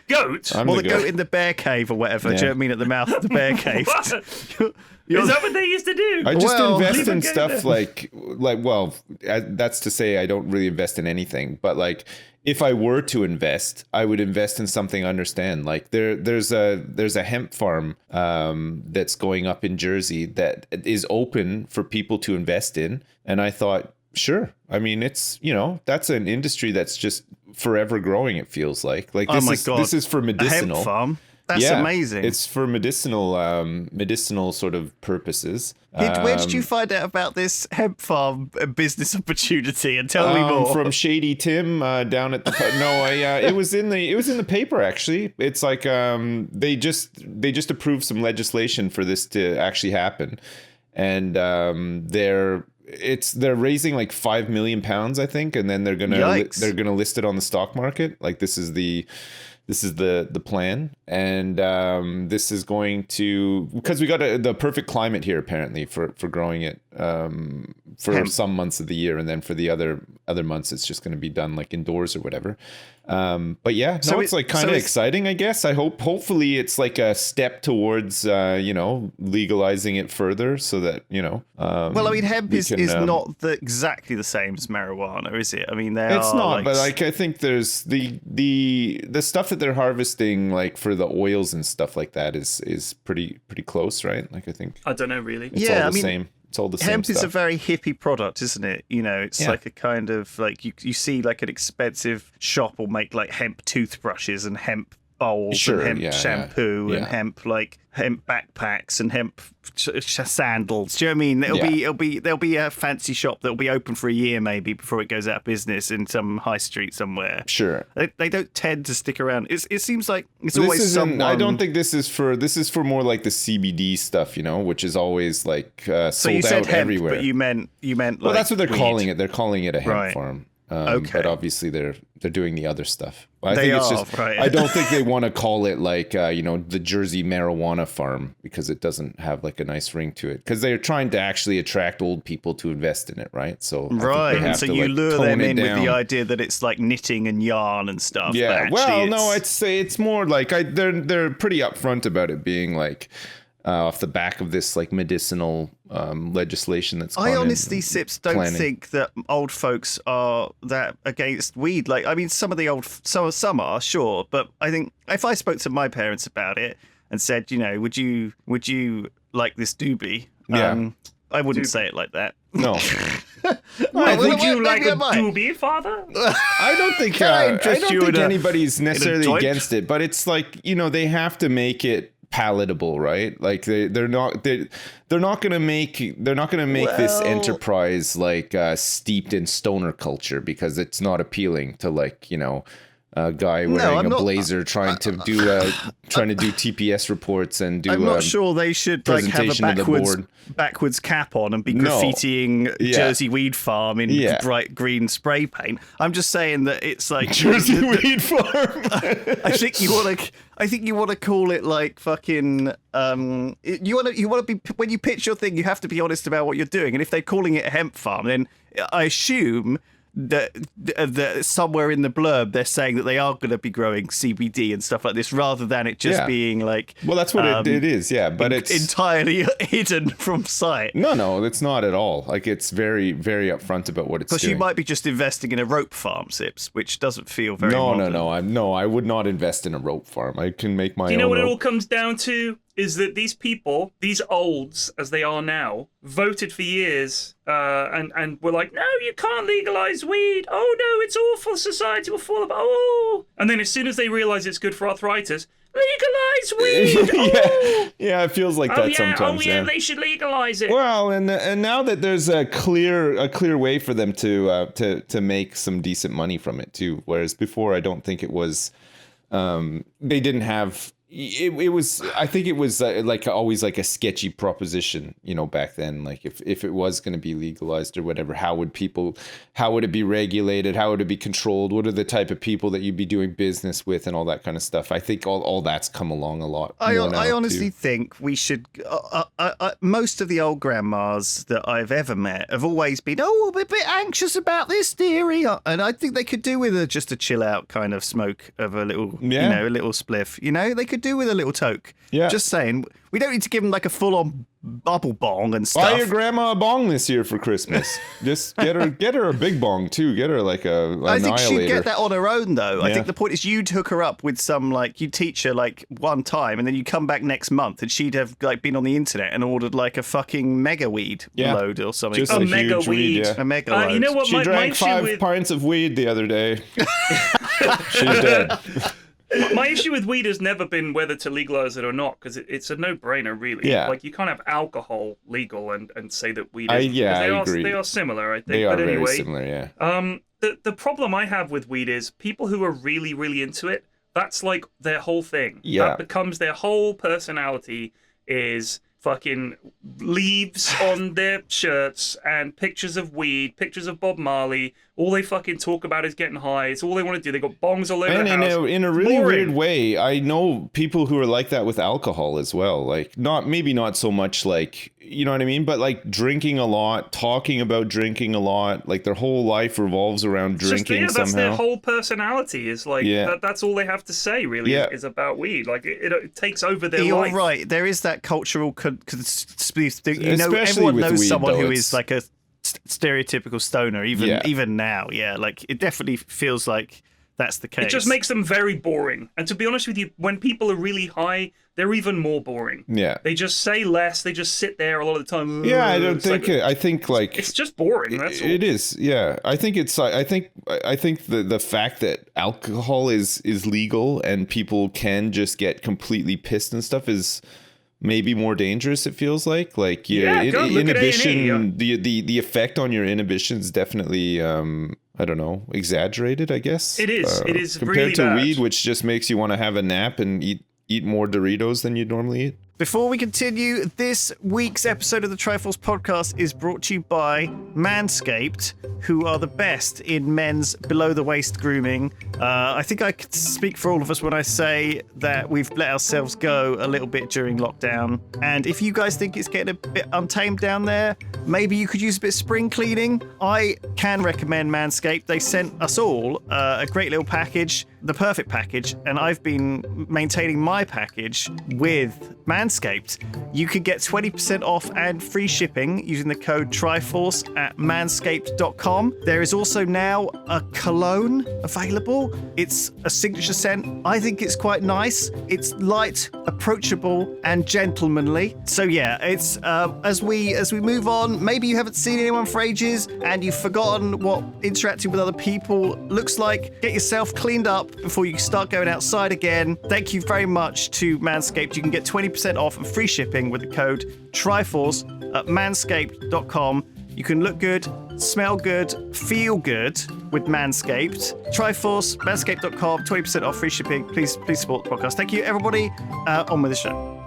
goat. I'm or the the goat. goat in the bear cave or whatever. Yeah. Do you know what I mean? At the mouth of the bear cave. Is that what they used to do? I just invest leave in it go stuff there. that's to say I don't really invest in anything, but like if I were to invest, I would invest in something I understand. Like there's a hemp farm that's going up in Jersey that is open for people to invest in, and I thought, sure. I mean, it's, that's an industry that's just forever growing, it feels like. Like this is for medicinal. A hemp farm? That's amazing. It's for medicinal sort of purposes. Where did you find out about this hemp farm business opportunity? And tell me more. From Shady Tim down at the it was in the paper actually. It's like they just approved some legislation for this to actually happen, and they're raising like £5 million, I think, and then they're gonna list it on the stock market. Like this is the plan, and this is going to, because we got the perfect climate here apparently for growing it for some months of the year, and then for the other months it's just going to be done like indoors or whatever. But yeah, no, it's like kind of exciting, I guess. Hopefully it's like a step towards legalizing it further, so that well, I mean, hemp is not exactly the same as marijuana, is it? I mean, it's not, but like I think there's the stuff that they're harvesting, like for the oils and stuff like that, is pretty close, right? Like I think I don't know really. It's all the same. It's all the same hemp stuff. is a very hippie product, isn't it? It's like a kind of like you see like an expensive shop will make like hemp toothbrushes and hemp bowls and hemp shampoo and hemp backpacks and hemp sandals. Do you know what I mean? There'll be a fancy shop that'll be open for a year maybe before it goes out of business in some high street somewhere. Sure. They don't tend to stick around. It seems like it's always someone. I don't think this is for more like the CBD stuff, which is always like so you sold said out hemp, everywhere. But you meant well, that's what they're weed. calling it. They're calling it a hemp farm. Okay. But obviously they're doing the other stuff. I don't think they want to call it like the Jersey marijuana farm, because it doesn't have like a nice ring to it, because they're trying to actually attract old people to invest in it, right? So and so you lure them in with the idea that it's like knitting and yarn and stuff. Yeah, I'd say it's more like they're pretty upfront about it being like off the back of this like medicinal legislation that's I honestly, Sips, don't think that old folks are that against weed. Like, I mean, some are, sure, but I think if I spoke to my parents about it and said, would you like this doobie? I wouldn't say it like that. No. Would you like a doobie, Father? I don't think anybody's necessarily against it, but it's like, they have to make it palatable, right? Like they're not gonna make this enterprise like steeped in stoner culture, because it's not appealing to like a guy wearing a blazer trying to do TPS reports and do. I'm not sure they should like have a backwards cap on and be graffitiing Jersey Weed Farm in bright green spray paint. I'm just saying that it's like Jersey Weed Farm. I think you want to call it like fucking. You want to be, when you pitch your thing, you have to be honest about what you're doing. And if they're calling it a hemp farm, then I assume that somewhere in the blurb they're saying that they are going to be growing CBD and stuff like this, rather than it just being like, well, that's what it is, but it's entirely hidden from sight. No, it's not at all. Like, it's very, very upfront about what it's doing. Because you might be just investing in a rope farm, Sips, which doesn't feel very modern. I would not invest in a rope farm. I can make my own. Do you know what rope. It all comes down to? Is that these people, these olds as they are now, voted for years and were like, no, you can't legalize weed. Oh, no, it's awful. Society will fall apart. Oh. And then as soon as they realize it's good for arthritis, legalize weed. Oh. Yeah, it feels like that sometimes. They should legalize it. Well, and now that there's a clear way for them to make some decent money from it too, whereas before I don't think it was. They didn't have. It was. I think it was like always like a sketchy proposition, back then. Like if it was going to be legalized or whatever, how would it be regulated? How would it be controlled? What are the type of people that you'd be doing business with and all that kind of stuff? I think all that's come along a lot. I honestly think we should. Most of the old grandmas that I've ever met have always been a bit anxious about this theory, and I think they could do with just a chill out kind of smoke of a little, a little spliff. They could do with a little toke. Yeah. Just saying, we don't need to give them like a full-on bubble bong and stuff. Buy your grandma a bong this year for Christmas. Just get her a big bong too. Get her like a I think she'd get that on her own though. Yeah. I think the point is you'd hook her up with some you'd teach her like one time, and then you come back next month and she'd have like been on the internet and ordered like a fucking mega weed load or something. Just a mega weed. A mega load. You know what? She drank 5 pints of weed the other day. She's dead. My issue with weed has never been whether to legalize it or not, because it's a no-brainer, really. Yeah. Like, you can't have alcohol legal and say that weed is. I agree. They are similar, I think. They are but anyway, very similar, yeah. The problem I have with weed is people who are really, really into it, that's like their whole thing. Yeah. That becomes their whole personality, is fucking leaves on their shirts and pictures of weed, pictures of Bob Marley. All they fucking talk about is getting high. It's all they want to do. They got bongs all over And the house. in a really Boring. weird way, I know people who are like that with alcohol as well. Like, maybe not so much like, you know what I mean? But like drinking a lot, talking about drinking a lot, like their whole life revolves around drinking that's somehow. their whole personality. Is like, Yeah. that's all they have to say, really, Yeah. is about weed. Like, it takes over their You're life. right. There is that cultural Especially everyone with knows weed, someone though, who it's- is like a stereotypical stoner, even now. Yeah, like it definitely feels like that's the case. It just makes them very boring. And to be honest with you, when people are really high, they're even more boring. Yeah. They just say less. They just sit there a lot of the time. Yeah, I don't It's think like- I think like It's just boring. That's all. it is. Yeah. I think the fact that alcohol is legal and people can just get completely pissed and stuff is maybe more dangerous. It feels like Yeah, go look at inhibition. A&E. The effect on your inhibition is definitely I don't know, exaggerated, I guess. It is. It is compared really to bad. weed, which just makes you want to have a nap and eat more Doritos than you'd normally eat. Before we continue, this week's episode of the Triforce podcast is brought to you by Manscaped, who are the best in men's below-the-waist grooming. I think I could speak for all of us when I say that we've let ourselves go a little bit during lockdown. And if you guys think it's getting a bit untamed down there, maybe you could use a bit of spring cleaning. I can recommend Manscaped. They sent us all a great little package, the perfect package, and I've been maintaining my package with Manscaped. You can get 20% off and free shipping using the code Triforce at manscaped.com. There is also now a cologne available. It's a signature scent. I think it's quite nice. It's light, approachable, and gentlemanly. So yeah, it's as we move on, maybe you haven't seen anyone for ages and you've forgotten what interacting with other people looks like. Get yourself cleaned up before you start going outside again. Thank you very much to Manscaped. You can get 20% off and free shipping with the code Triforce at manscaped.com. You can look good, smell good, feel good with Manscaped. Triforce, manscaped.com, 20% off, free shipping. Please support the podcast. Thank you, everybody. On with the show.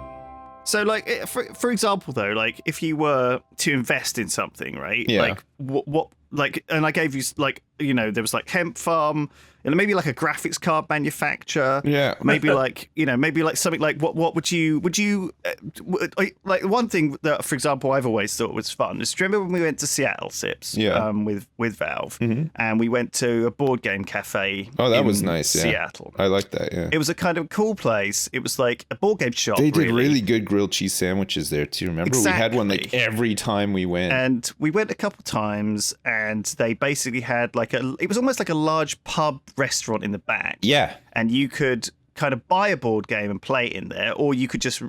So, like, for example, though, like, if you were to invest in something, right? Yeah. Like, what, like, and I gave you, like, you know, there was like hemp farm, and maybe like a graphics card manufacturer. Yeah. Maybe like, you know, maybe like something like what would you like one thing that, for example, I've always thought was fun is, do you remember when we went to Seattle, Sips? Yeah. With Valve, and we went to a board game cafe. Oh, that in was nice. Yeah. Seattle. I like that. Yeah. It was a kind of cool place. It was like a board game shop. They did really good grilled cheese sandwiches there too. Remember, we had one like Exactly. every time we went. And we went a couple times, and they basically had like it was almost like a large pub restaurant in the back. Yeah. And you could kind of buy a board game and play it in there, or you could just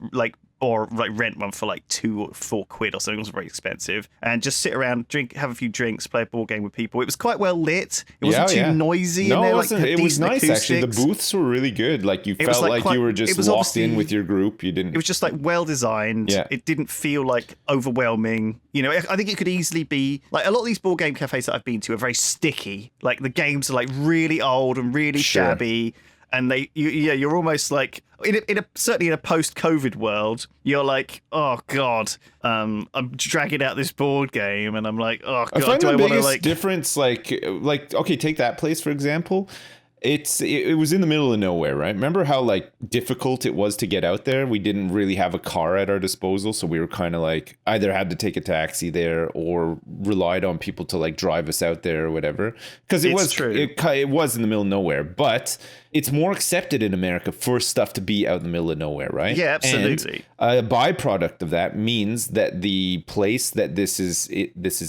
rent one for like £2 or £4 or something. It wasn't very expensive, and just sit around, have a few drinks, play a board game with people. It was quite well lit. It wasn't too noisy. No, and it they, wasn't. had It was decent nice actually. The acoustics. booths were really good. Like you was, felt like, like you were it just was locked in obviously- with your group. You didn't. It was just like well designed. Yeah. It didn't feel like overwhelming. You know, I think it could easily be like a lot of these board game cafes that I've been to are very sticky. Like the games are like really old and really Sure. shabby. And you're almost like certainly in a post-COVID world, you're like, oh god, I'm dragging out this board game, and I'm like, oh I god, find do the I want to biggest like? difference, like okay, take that place for example. It was in the middle of nowhere, right? Remember how like difficult it was to get out there? We didn't really have a car at our disposal, so we were kind of like either had to take a taxi there or relied on people to like drive us out there or whatever. Because it It's was true. it was in the middle of nowhere, but it's more accepted in America for stuff to be out in the middle of nowhere, right? Yeah, absolutely. And a byproduct of that means that the place that this is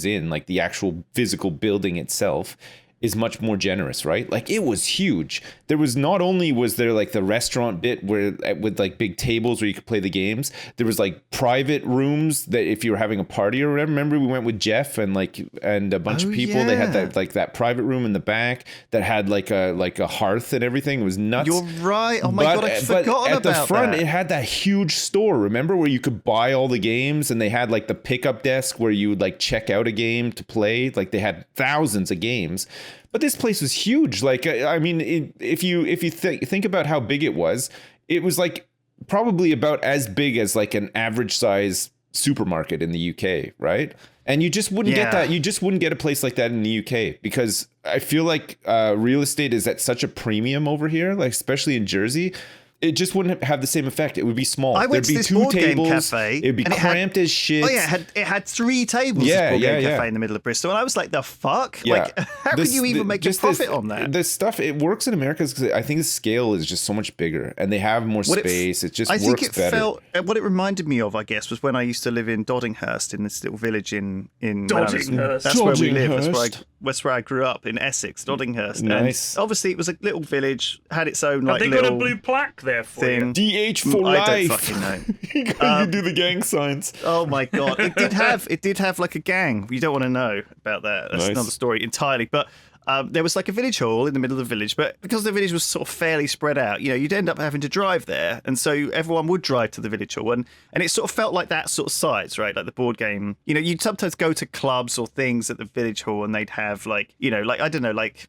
in, like the actual physical building itself, is much more generous, right? Like it was huge. There was not only was there like the restaurant bit where with like big tables where you could play the games, there was like private rooms that if you were having a party or whatever. Remember we went with Jeff and a bunch of people. They had that private room in the back that had like a hearth and everything. It was nuts. You're right. Oh my God, I forgot about that. At the front, it had that huge store. Remember where you could buy all the games, and they had like the pickup desk where you would like check out a game to play. Like they had thousands of games. But this place was huge. Like, I mean, if you think about how big it was like probably about as big as like an average size supermarket in the UK, right? And you just wouldn't get that. You just wouldn't get a place like that in the UK because I feel like real estate is at such a premium over here, like especially in Jersey. It just wouldn't have the same effect. It would be small. I went to this board game cafe. It'd be cramped as shit. Oh yeah, it had 3 tables. Yeah, this board game cafe in the middle of Bristol, and I was like, "The fuck! Yeah. Like, how can you even make a profit on that?" This stuff it works in America because I think the scale is just so much bigger, and they have more space. It just works better. What it reminded me of, I guess, was when I used to live in Doddinghurst, in this little village in Doddinghurst. That's where we live. That's where I grew up in Essex, Doddinghurst. Nice. And obviously, it was a little village, had its own Have like they got a blue plaque there for thing. you? DH for life. I don't fucking know. You do the gang signs. Oh my God! It did have like a gang. You don't want to know about that. That's another story entirely. But there was like a village hall in the middle of the village, but because the village was sort of fairly spread out, you'd end up having to drive there, and so everyone would drive to the village hall, and it sort of felt like that sort of size, right? Like the board game. You'd sometimes go to clubs or things at the village hall, and they'd have like I don't know, like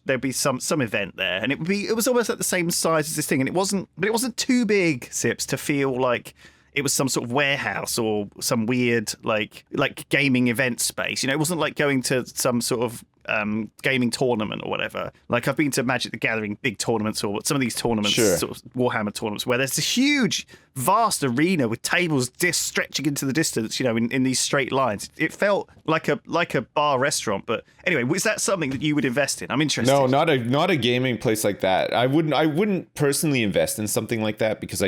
there'd be some event there, and it was almost like the same size as this thing, and it wasn't too big, Sips, to feel like it was some sort of warehouse or some weird like gaming event space. It wasn't like going to some sort of gaming tournament or whatever. Like I've been to Magic the Gathering big tournaments or some of these tournaments, sort of Warhammer tournaments, where there's this huge, vast arena with tables stretching into the distance, in these straight lines. It felt like a bar restaurant. But anyway, was that something that you would invest in? I'm interested. No, not a gaming place like that. I wouldn't personally invest in something like that because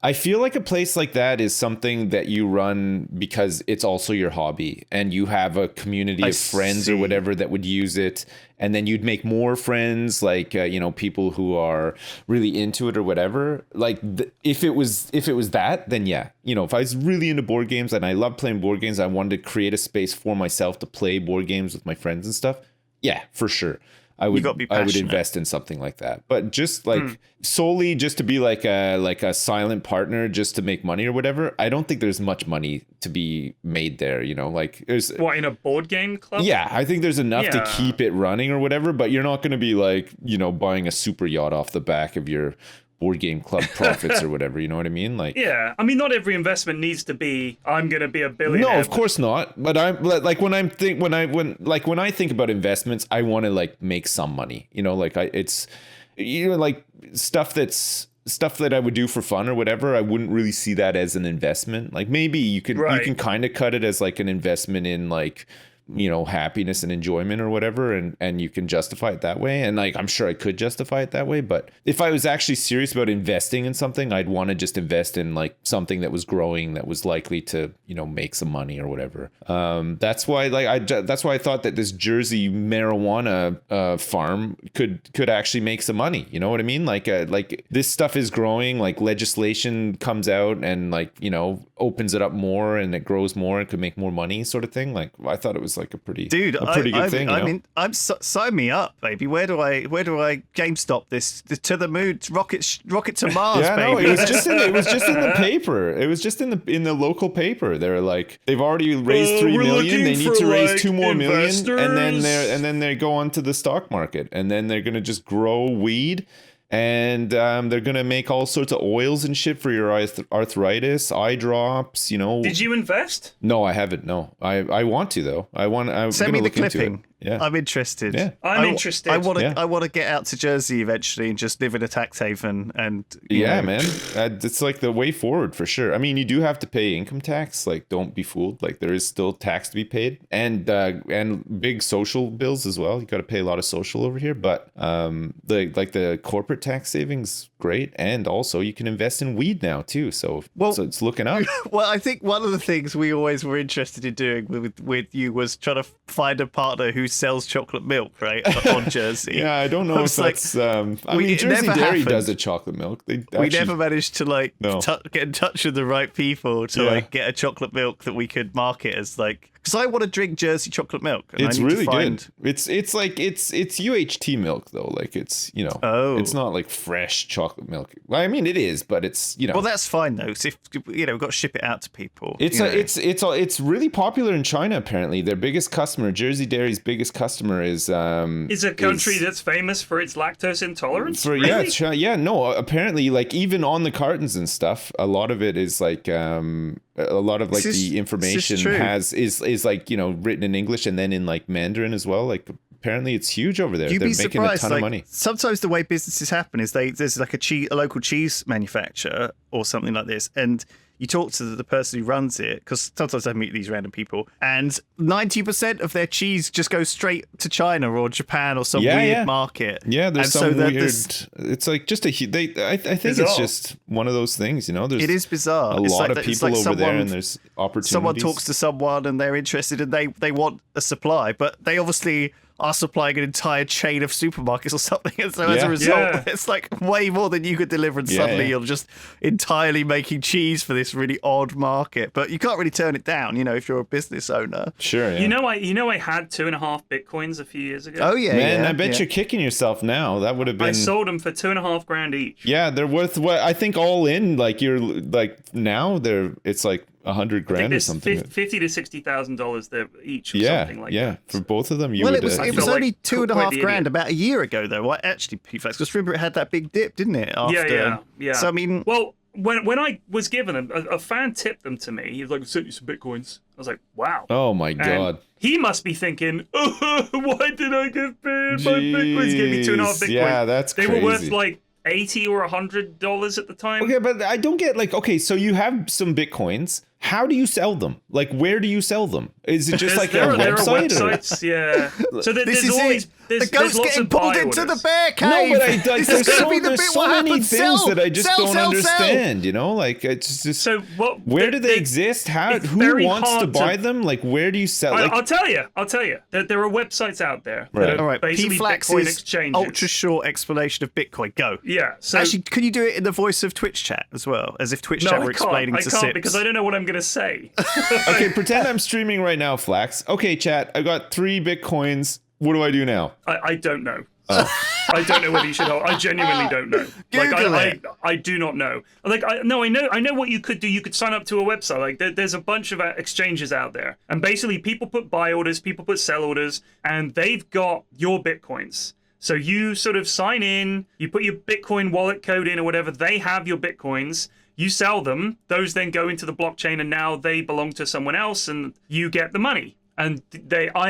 I feel like a place like that is something that you run because it's also your hobby and you have a community of friends or whatever that would use it. And then you'd make more friends, like, people who are really into it or whatever. Like if it was that, then yeah, if I was really into board games and I love playing board games, I wanted to create a space for myself to play board games with my friends and stuff. Yeah, for sure. I would invest in something like that, but just like solely just to be like a silent partner just to make money or whatever. I don't think there's much money to be made there. Like there's in a board game club. Yeah, I think there's enough to keep it running or whatever, but you're not going to be like buying a super yacht off the back of your board game club profits or whatever, you know what I mean? Like, yeah, I mean, not every investment needs to be I'm gonna be a billionaire. No, of course not. But I'm like when I think about investments, I want to like make some money. It's like stuff that I would do for fun or whatever. I wouldn't really see that as an investment. Like maybe you can kind of cut it as like an investment in like happiness and enjoyment or whatever, and you can justify it that way, and like I'm sure I could justify it that way. But if I was actually serious about investing in something, I'd want to just invest in like something that was growing, that was likely to make some money or whatever. That's why I thought that this Jersey marijuana farm could actually make some money. You know what I mean? Like this stuff is growing, like legislation comes out and like opens it up more and it grows more and could make more money, sort of thing. Like I thought it was like a pretty good thing. I mean, sign me up, baby. Where do I GameStop this to the moon, rocket to Mars, yeah, baby? No, it was just in the paper. It was just in the local paper. They're like, they've already raised $3 million. They need to raise $2 more million, and then they go onto the stock market, and then they're gonna just grow weed. And they're going to make all sorts of oils and shit for your arthritis, eye drops, Did you invest? No, I haven't. No, I want to, though. Send me the clipping. Yeah, I'm interested. Yeah, I'm interested. I want to get out to Jersey eventually and just live in a tax haven. And man, it's like the way forward for sure. I mean, you do have to pay income tax. Like, don't be fooled. Like, there is still tax to be paid, and big social bills as well. You got to pay a lot of social over here. But the corporate tax savings, great, and also you can invest in weed now too. So it's looking up. Well, I think one of the things we always were interested in doing with you was trying to find a partner who's who sells chocolate milk, right, on Jersey. Yeah, I don't know if that's. I mean, Jersey Dairy does a chocolate milk. We never managed to get in touch with the right people to get a chocolate milk that we could market as like. Because I want to drink Jersey chocolate milk. And it's really good. It's like it's UHT milk though. Like it's it's not like fresh chocolate milk. Well, I mean it is, but it's Well, that's fine though. So if we've got to ship it out to people. It's really popular in China. Apparently, their biggest customer, Jersey Dairy's biggest customer, is a country that's famous for its lactose intolerance. Really? No. Apparently, like even on the cartons and stuff, a lot of it is like a lot of like the information is like written in English and then in like Mandarin as well. Like apparently it's huge over there. They're making a ton of money. Sometimes the way businesses happen is there's like a local cheese manufacturer or something like this, and you talk to the person who runs it, because sometimes I meet these random people, and 90% of their cheese just goes straight to China or Japan or some weird market. Yeah, there's some weird. It's like just I think bizarre. It's just one of those things, it is bizarre. A lot of people over there, and there's opportunities. Someone talks to someone and they're interested and they want a supply, but they obviously are supplying an entire chain of supermarkets or something. And so as a result, it's like way more than you could deliver. And suddenly you're just entirely making cheese for this really odd market. But you can't really turn it down, if you're a business owner. Sure. Yeah. I had 2.5 Bitcoins a few years ago. Oh, yeah. Man, I bet you're kicking yourself now. That would have been. I sold them for $2.5 grand each. Yeah, they're worth what I think all in. Like you're like now it's like 100 grand or something. $50,000 to $60,000 there each. Or something like that. For both of them. It was only 2.5 grand about a year ago, though. Well, actually, P-Flex, because remember it had that big dip, didn't it? Yeah. So I mean, well, when I was given them, a fan tipped them to me. He was like, "Sent you some Bitcoins." I was like, "Wow." Oh my god. And he must be thinking, "Oh, why did I get paid? My Bitcoins gave me 2.5 Bitcoins." Yeah, that's crazy. They were worth like $80 or $100 at the time. Okay, but I don't get so you have some Bitcoins. How do you sell them? Like, where do you sell them? Is it just like a website? There are websites, yeah. So there's always the goat's getting pulled into the bear cave. No, but there's so many things that I just don't understand. Like it's just. So where do they exist? Who wants to buy them? Like, where do you sell? I'll tell you. There are websites out there. Right. All right. Basically, Bitcoin exchanges. Ultra short explanation of Bitcoin. Go. Yeah. So actually, could you do it in the voice of Twitch chat as well, as if Twitch chat were explaining to Sips? I can't because I don't know what I'm going to say. Okay, pretend I'm streaming right now, Flax. Okay, chat, I got 3 Bitcoins. What do I do now? I don't know. I don't know whether you should hold. I genuinely don't know. I do not know. I know what you could do. You could sign up to a website. Like there's a bunch of exchanges out there, and basically people put buy orders, people put sell orders, and they've got your Bitcoins. So you sort of sign in, you put your Bitcoin wallet code in or whatever. They have your Bitcoins. You sell them, those then go into the blockchain, and now they belong to someone else, and you get the money. And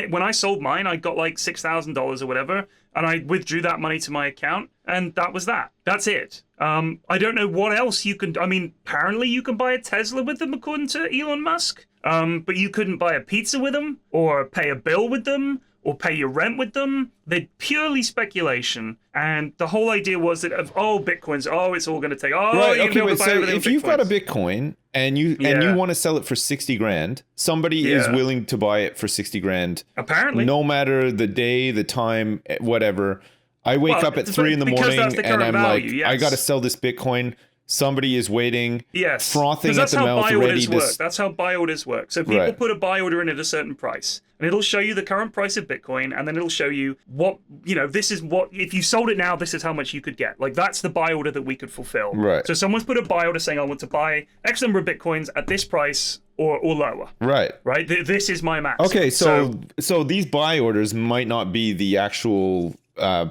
when I sold mine, I got like $6,000 or whatever, and I withdrew that money to my account, and that was that. That's it. I don't know what else you can. I mean, apparently you can buy a Tesla with them, according to Elon Musk. But you couldn't buy a pizza with them, or pay a bill with them, or pay your rent with them. They're purely speculation. And the whole idea was that Bitcoins, it's all going to take. Right, okay, but so if you've got a Bitcoin and you want to sell it for 60 grand, somebody is willing to buy it for 60 grand. Apparently. No matter the day, the time, whatever. I wake up at 3 in the morning and I'm value, like, I got to sell this Bitcoin. Somebody is waiting, frothing at the mouth, ready to... That's how buy orders work. So people put a buy order in at a certain price, and it'll show you the current price of Bitcoin, and then it'll show you what, this is what, if you sold it now, this is how much you could get. Like, that's the buy order that we could fulfill. Right. So someone's put a buy order saying, I want to buy X number of Bitcoins at this price or lower. Right. Right? This is my max. Okay, so these buy orders might not be the actual...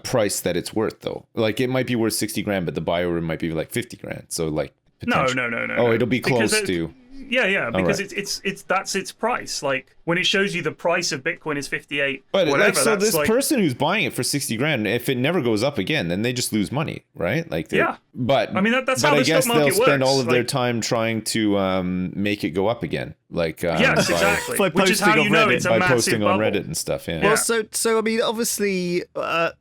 price that it's worth though. Like it might be worth 60 grand, but the buy order might be like 50 grand. So like no. Oh, it'll be close to. Yeah, because it's that's its price. Like when it shows you the price of Bitcoin is 58. But whatever, so this person who's buying it for 60 grand, if it never goes up again, then they just lose money, right? Like But I mean that's how the stock market works. But I guess they'll spend all of their time trying to make it go up again. Yes, exactly. by Which is how posting you on know Reddit. it's a by massive posting bubble. on Reddit and stuff. Yeah. Yeah. Well, so I mean, obviously,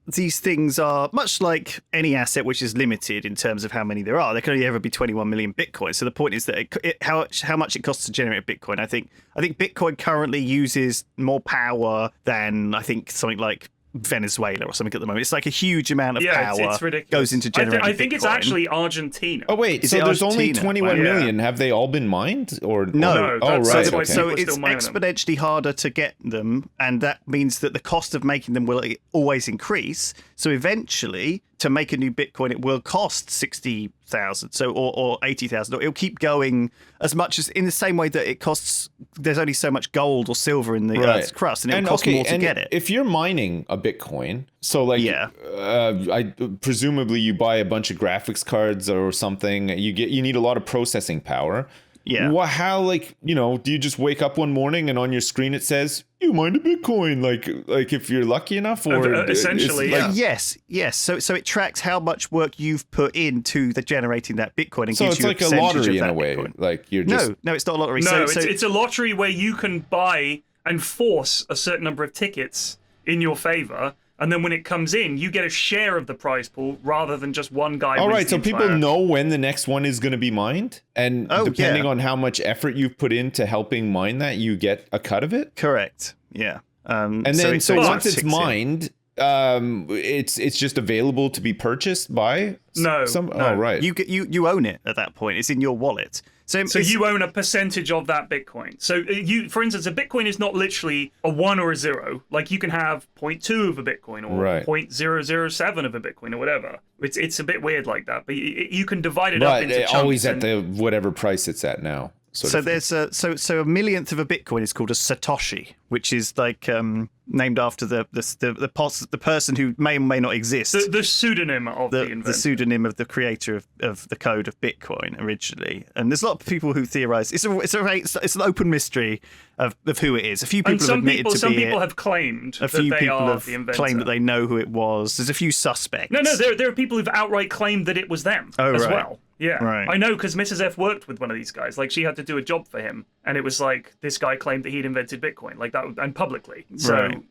these things are much like any asset which is limited in terms of how many there are. There can only ever be 21 million Bitcoin. So the point is that how much it costs to generate a Bitcoin. I think Bitcoin currently uses more power than I think something like Venezuela or something at the moment. It's like a huge amount of power it's ridiculous. goes into generating I think it's Bitcoin. actually Argentina. Oh wait, Is so it there's only Argentina? 21 Wow. million. Have they all been mined or No, oh that's- right, that's why okay. So people it's still mine them. exponentially harder to get them, and that means that the cost of making them will always increase. So eventually, to make a new Bitcoin, it will cost 60,000, or 80,000. Or it'll keep going as much as in the same way that it costs. There's only so much gold or silver in the Earth's crust, and it'll cost more to get it. If you're mining a Bitcoin, so like, Yeah. I presumably you buy a bunch of graphics cards or something. You need a lot of processing power. Yeah. How, like, do you just wake up one morning and on your screen it says you mined a Bitcoin? Like if you're lucky enough, or Essentially, it's yeah. Yes. So it tracks how much work you've put into the generating that Bitcoin, and So gives it's you like a percentage lottery of in that a way. Bitcoin. Like you're just No, it's not a lottery. No, so it's a lottery where you can buy and force a certain number of tickets in your favor, and then when it comes in, you get a share of the prize pool rather than just one guy. All wins right, the so people entire- know when the next one is going to be mined, and depending on how much effort you've put into helping mine that, you get a cut of it. correct. Yeah. And then, so once it's ticks in. mined, it's just available to be purchased by No, some. no. Oh, right. You own it at that point. It's in your wallet. So you own a percentage of that Bitcoin. So for instance, a Bitcoin is not literally a 1 or a 0. Like you can have 0.2 of a Bitcoin or Right. 0.007 of a Bitcoin or whatever. It's a bit weird like that, but you can divide it up But into chunks. always at and- the whatever price it's at now. So there's a millionth of a Bitcoin is called a Satoshi, which is like named after the person who may or may not exist. the pseudonym of the inventor. The pseudonym of the creator of the code of Bitcoin originally, and there's a lot of people who theorize it's an open mystery of who it is. A few people And have some admitted people, to some be people it. have claimed A that few they people are have the inventor. claimed that they know who it was. There's a few suspects. No, there are people who've outright claimed that it was them as right. well. Yeah, Right. I know because Mrs. F worked with one of these guys. Like she had to do a job for him, and it was like this guy claimed that he'd invented Bitcoin, like that, and publicly. So Right.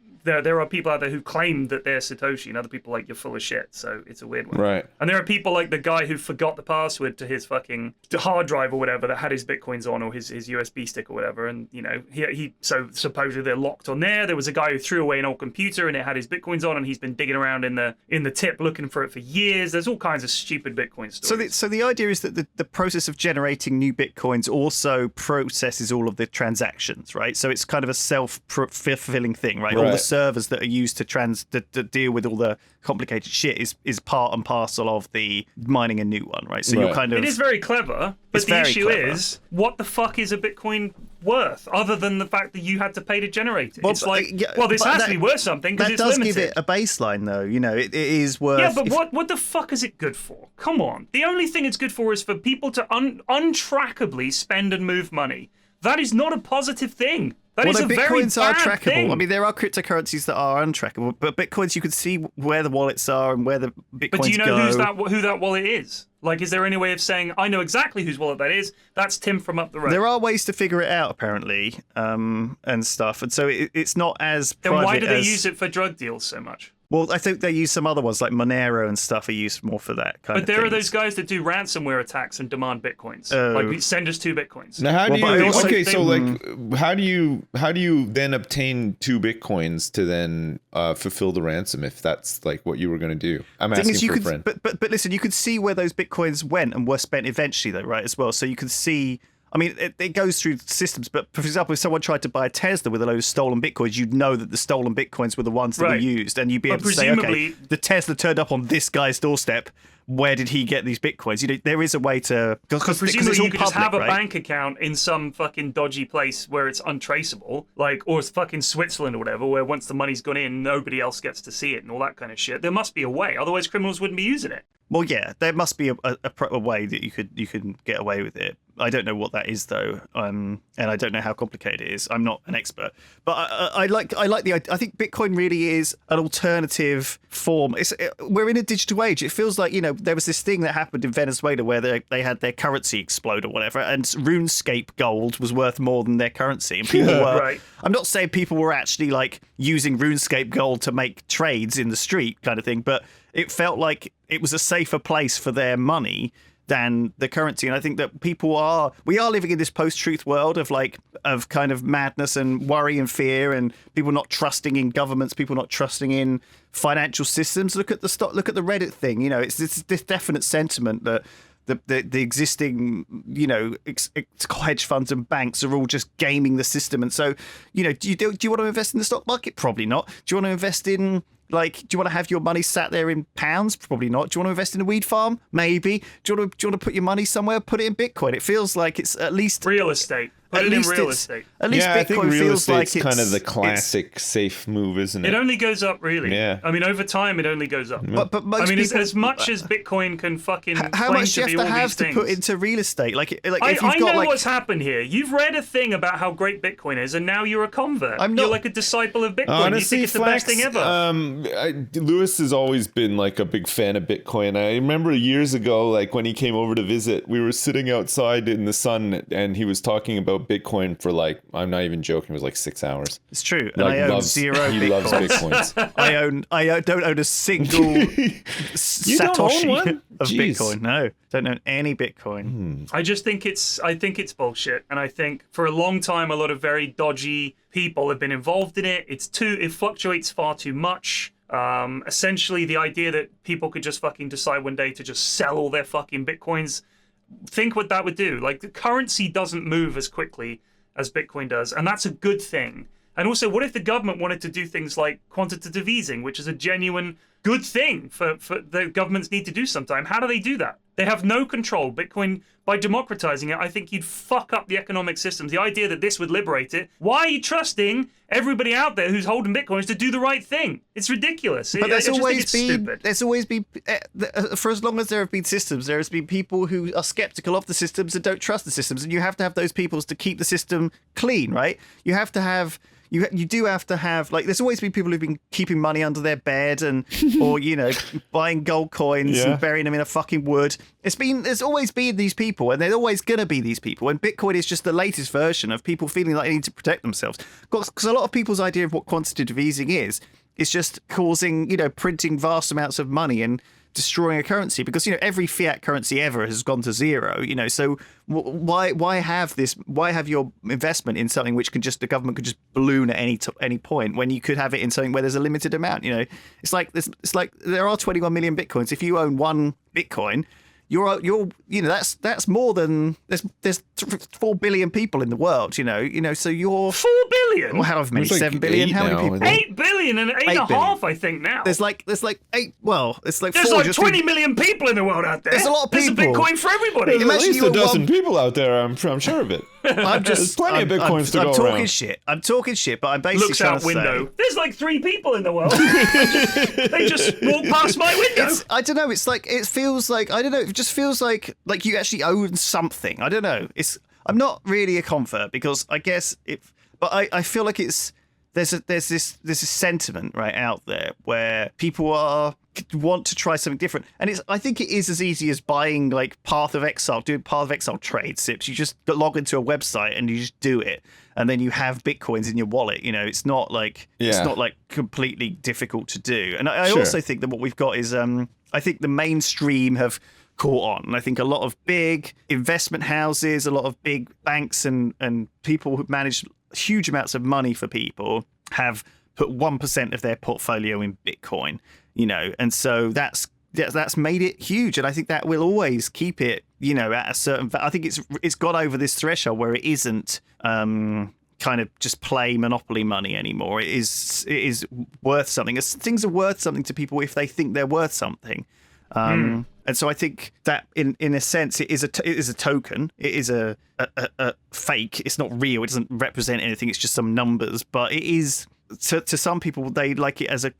there are people out there who claim that they're Satoshi, and other people like you're full of shit. So it's a weird one. Right. And there are people like the guy who forgot the password to his fucking hard drive or whatever that had his Bitcoins on, or his USB stick or whatever. And he so supposedly they're locked on there. There was a guy who threw away an old computer and it had his Bitcoins on, and he's been digging around in the tip looking for it for years. There's all kinds of stupid Bitcoin stories. So the idea is that the process of generating new Bitcoins also processes all of the transactions, right? So it's kind of a self-fulfilling thing, right? All the Right. servers that are used to deal with all the complicated shit is part and parcel of the mining a new one, right? So you're Right. kind of It is very clever, but It's the very issue clever. is, what the fuck is a Bitcoin worth, other than the fact that you had to pay to generate it? Well, it's like, yeah, well, this but has that- to be worth something because that it's does limited. give it a baseline, though. It is worth. Yeah, but what the fuck is it good for? Come on. The only thing it's good for is for people to untrackably spend and move money. That is not a positive thing. That is the a very Bitcoins are bad trackable. thing. I mean, there are cryptocurrencies that are untrackable, but Bitcoins you can see where the wallets are and where the Bitcoins but do you know go. who that wallet is? Like, is there any way of saying, I know exactly whose wallet that is? That's Tim from up the road. There are ways to figure it out, apparently, and stuff. And so it's not as Then private why do they as- use it for drug deals so much? Well, I think they use some other ones, like Monero and stuff, are used more for that kind But of there are things. those guys that do ransomware attacks and demand bitcoins. Oh. Like, send us 2 bitcoins. Now, how do Well, but I you? also Okay, think- so like, how do you then obtain 2 Bitcoins to then fulfill the ransom if that's like what you were going to do? I'm Thing asking is, you for a could, friend. but listen, you could see where those bitcoins went and were spent eventually, though, right? As well, so you could see. I mean, it goes through systems, but for example, if someone tried to buy a Tesla with a load of stolen bitcoins, you'd know that the stolen bitcoins were the ones that were Right. used, and you'd be But able to say, okay, presumably- the Tesla turned up on this guy's doorstep. Where did he get these bitcoins? There is a way to because Presumably it's all you could just public, have a right? bank account in some fucking dodgy place where it's untraceable, like, or it's fucking Switzerland or whatever, where once the money's gone in, nobody else gets to see it and all that kind of shit. There must be a way, otherwise criminals wouldn't be using it. Well, yeah, there must be a way that you can get away with it. I don't know what that is though, and I don't know how complicated it is. I'm not an expert, but I like the. I think Bitcoin really is an alternative form. We're in a digital age. It feels like there was this thing that happened in Venezuela where they had their currency explode or whatever, and RuneScape gold was worth more than their currency, and people were. Right. I'm not saying people were actually like using RuneScape gold to make trades in the street kind of thing, but it felt like it was a safer place for their money than the currency. And I think that we are living in this post-truth world of kind of madness and worry and fear, and people not trusting in governments, people not trusting in financial systems. Look at the Reddit thing. It's this definite sentiment that the existing hedge funds and banks are all just gaming the system. And so do you want to invest in the stock market? Probably not. Do you want to invest in do you want to have your money sat there in pounds? Probably not. Do you want to invest in a weed farm? Maybe. Do you want to put your money somewhere? Put it in Bitcoin. It feels like it's at least real estate. At least real estate. At least yeah, Bitcoin I think real feels estate's like kind of the classic safe move, isn't it? It only goes up, really. Yeah. I mean, over time, it only goes up. But most people, as much as Bitcoin can fucking how claim much do to you be have to all have these to things. put into real estate? If you've I got know what's happened here. You've read a thing about how great Bitcoin is, and now you're a convert. You're like a disciple of Bitcoin. Honestly, you think it's the best thing ever. Lewis has always been like a big fan of Bitcoin. I remember years ago, like when he came over to visit, we were sitting outside in the sun, and he was talking about Bitcoin for I'm not even joking, it was like 6 hours. It's true. And I own zero He Bitcoins. loves Bitcoins. I don't own a single Satoshi of Bitcoin. No, don't own any Bitcoin. I just think I think it's bullshit, and I think for a long time a lot of very dodgy people have been involved in it. It fluctuates far too much. Essentially, the idea that people could just fucking decide one day to just sell all their fucking Bitcoins. Think what that would do. The currency doesn't move as quickly as Bitcoin does, and that's a good thing. And also, what if the government wanted to do things like quantitative easing, which is a genuine good thing for the governments need to do sometime? How do they do that? They have no control. Bitcoin, by democratizing it, I think you'd fuck up the economic systems. The idea that this would liberate it. Why are you trusting everybody out there who's holding Bitcoins to do the right thing? It's ridiculous. But there's always stupid. For as long as there have been systems, there has been people who are skeptical of the systems and don't trust the systems. And you have to have those people to keep the system clean, right? You have to have... You do have to have there's always been people who've been keeping money under their bed or buying gold coins and burying them in a fucking wood. There's always been these people, and there's always gonna be these people. And Bitcoin is just the latest version of people feeling like they need to protect themselves. Because a lot of people's idea of what quantitative easing is just causing printing vast amounts of money and destroying a currency, because every fiat currency ever has gone to zero. So why have your investment in something which the government could just balloon at any point, when you could have it in something where there's a limited amount? It's like there are 21 million Bitcoins. If you own one Bitcoin, you're that's more than there's 4 billion people in the world, so you're 4 billion. Well, however many, 7 billion, how many people? 8 billion and 8.5, I think now. There's like 8. Well, it's like there's 4 like 20 million people in the world out there. There's a lot of people. There's a Bitcoin for everybody. There's at least a dozen people out there. I'm sure of it. There's plenty of Bitcoins to go around. I'm talking shit, but I'm basically looks trying out to window. say There's like 3 people in the world. they just walk past my window. I don't know. It feels like I don't know. It just feels like you actually own something. I don't know. I'm not really a convert, because I guess but I feel like there's this sentiment right out there where people want to try something different, and I think it is as easy as buying doing Path of Exile trade sips. You just log into a website and you just do it, and then you have Bitcoins in your wallet. It's not it's not completely difficult to do. And I also think that what we've got is I think the mainstream have caught on. And I think a lot of big investment houses, a lot of big banks and people who manage huge amounts of money for people have put 1% of their portfolio in Bitcoin, and so that's made it huge. And I think that will always keep it, at a certain, I think it's got over this threshold where it isn't kind of just play monopoly money anymore. It is worth something. Things are worth something to people if they think they're worth something. And so I think that in a sense it is a token. It is a fake. It's not real. It doesn't represent anything. It's just some numbers. But it is to some people, they like it as a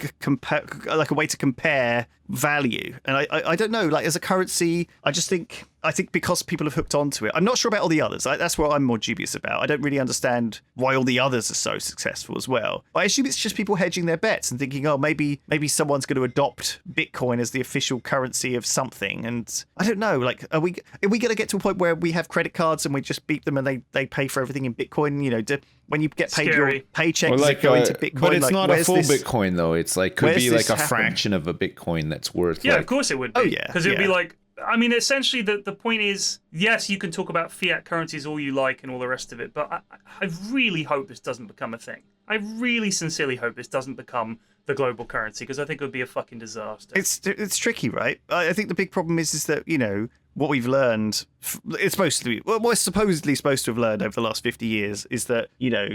way to compare value. And I don't know, like as a currency, I think because people have hooked onto it. I'm not sure about all the others. That's what I'm more dubious about. I don't really understand why all the others are so successful as well. I assume it's just people hedging their bets and thinking, oh, maybe someone's going to adopt Bitcoin as the official currency of something. And I don't know, like, are we going to get to a point where we have credit cards and we just beep them and they pay for everything in Bitcoin? You know, when you get paid your paycheck, or like, does it go into Bitcoin? But it's like, not a full Bitcoin though. It's like could be like a happen? fraction of a Bitcoin that's worth. Yeah, like, of course it would be. Oh yeah, because it'd be like. I mean, essentially, the point is, yes, you can talk about fiat currencies all you like and all the rest of it, but I really hope this doesn't become a thing. I really sincerely hope this doesn't become the global currency, because I think it would be a fucking disaster. It's tricky, right? I think the big problem is that, you know, what we've learned, it's supposed to be, what we're supposedly supposed to have learned over the last 50 years is that, you know,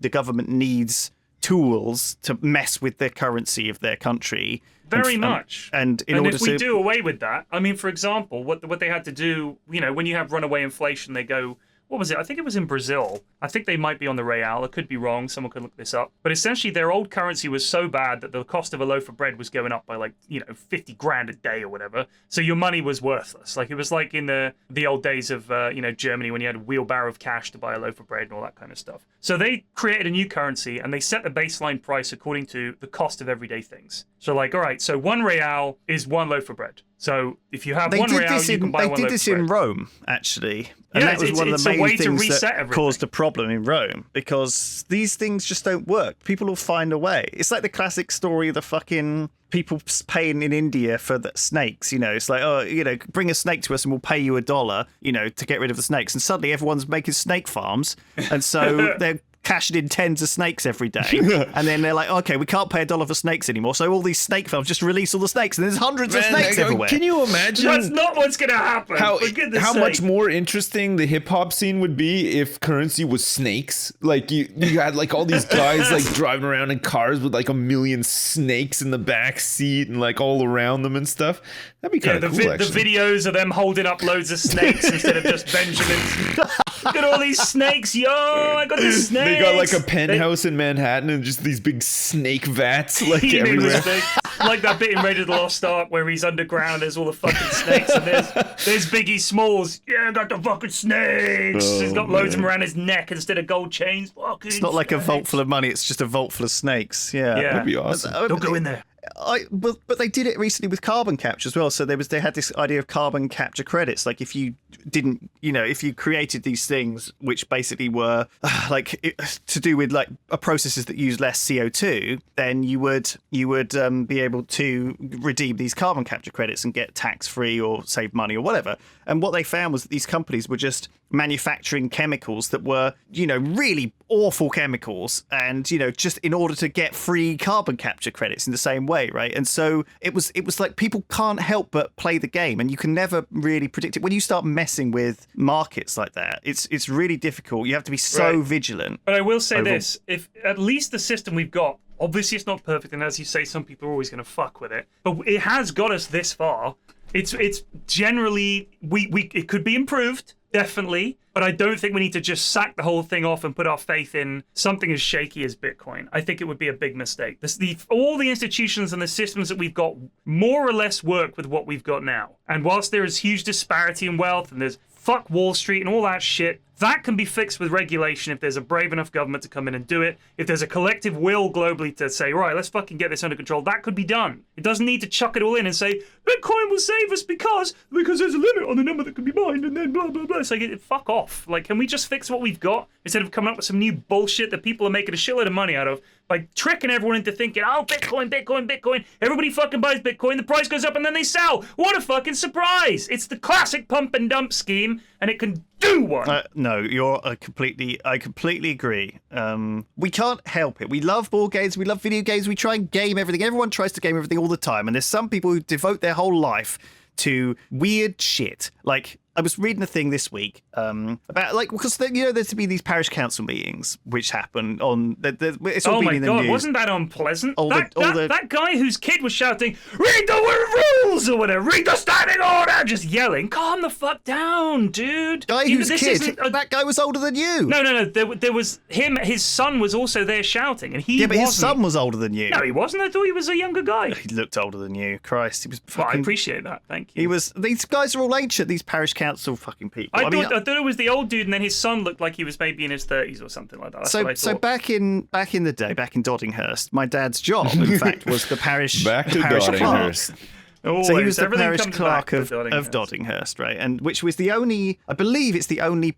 the government needs tools to mess with the currency of their country. Very much. And if we do away with that, I mean, for example, what they had to do, you know, when you have runaway inflation, they go, what was it? I think it was in Brazil. I think they might be on the real. I could be wrong. Someone could look this up. But essentially, their old currency was so bad that the cost of a loaf of bread was going up by like, you know, 50 grand a day or whatever. So your money was worthless. Like it was like in the old days of, you know, Germany when you had a wheelbarrow of cash to buy a loaf of bread and all that kind of stuff. So they created a new currency and they set the baseline price according to the cost of everyday things. So like, all right, so 1 real is 1 loaf of bread. So if you have 1 real, you can buy 1 loaf of bread. They did this in Rome, actually. And that was one of the main things that caused a problem in Rome, because these things just don't work. People will find a way. It's like the classic story of the fucking people paying in India for the snakes. You know, it's like, oh, you know, bring a snake to us and we'll pay you $1, you know, to get rid of the snakes. And suddenly everyone's making snake farms. And so they're cashing in tens of snakes every day. And then they're like, okay, we can't pay $1 for snakes anymore. So all these snake farms just release all the snakes, and there's hundreds of snakes everywhere. Can you imagine? That's not what's going to happen. How much more interesting the hip hop scene would be if currency was snakes? Like you had like all these guys like driving around in cars with like 1 million snakes in the back seat and like all around them and stuff. That'd be kind of cool. The videos of them holding up loads of snakes instead of just Benjamins. Look at all these snakes, yo! I got the snakes. They got like a penthouse in Manhattan and just these big snake vats like everywhere. Like that bit in Raiders of the Lost Ark where he's underground. There's all the fucking snakes, and there's Biggie Smalls. Yeah, I got the fucking snakes. He's got loads of them around his neck instead of gold chains. Fucking it's not like a vault full of money. It's just a vault full of snakes. Yeah, that'd be awesome. Don't go in there. But they did it recently with carbon capture as well. So they had this idea of carbon capture credits. Like if you didn't, you know, if you created these things which basically were to do with like processes that use less CO2, then you would be able to redeem these carbon capture credits and get tax free or save money or whatever. And what they found was that these companies were just manufacturing chemicals that were, you know, really awful chemicals, and, you know, just in order to get free carbon capture credits in the same way, right? And so it was like people can't help but play the game, and you can never really predict it. When you start messing with markets like that, it's really difficult. You have to be so vigilant. But I will say this, if at least the system we've got, obviously it's not perfect, and as you say, some people are always going to fuck with it, but it has got us this far. It's generally, it could be improved, definitely, but I don't think we need to just sack the whole thing off and put our faith in something as shaky as Bitcoin. I think it would be a big mistake. All the institutions and the systems that we've got more or less work with what we've got now. And whilst there is huge disparity in wealth and there's fuck Wall Street and all that shit, that can be fixed with regulation if there's a brave enough government to come in and do it. If there's a collective will globally to say, right, let's fucking get this under control, that could be done. It doesn't need to chuck it all in and say, Bitcoin will save us because there's a limit on the number that can be mined and then blah, blah, blah. It's like, fuck off. Like, can we just fix what we've got instead of coming up with some new bullshit that people are making a shitload of money out of by tricking everyone into thinking, oh, Bitcoin, Bitcoin, Bitcoin. Everybody fucking buys Bitcoin, the price goes up and then they sell. What a fucking surprise. It's the classic pump and dump scheme, and it can do one. No, I completely agree. We can't help it. We love board games, we love video games, we try and game everything. Everyone tries to game everything all the time, and there's some people who devote their whole life to weird shit. Like, I was reading a thing this week about because there's to be these parish council meetings which happen on. It's all been in the news. Wasn't that unpleasant? That guy whose kid was shouting, "Read the rules" or whatever, "Read the standing order," just yelling. Calm the fuck down, dude. Guy whose kid? That guy was older than you. No. There was him. His son was also there shouting, and he. Yeah, but his son was older than you. No, he wasn't. I thought he was a younger guy. He looked older than you. Christ, he was. Well, I appreciate that. Thank you. He was. These guys are all ancient. These parish council fucking people. I thought it was the old dude, and then his son looked like he was maybe in his 30s or something like that. That's what I thought. So back in the day, back in Doddinghurst, my dad's job, in fact, was the parish. Back to parish Doddinghurst. Always. So he was the Everything parish comes clerk back of to Doddinghurst, right? And which was the only, I believe, it's the only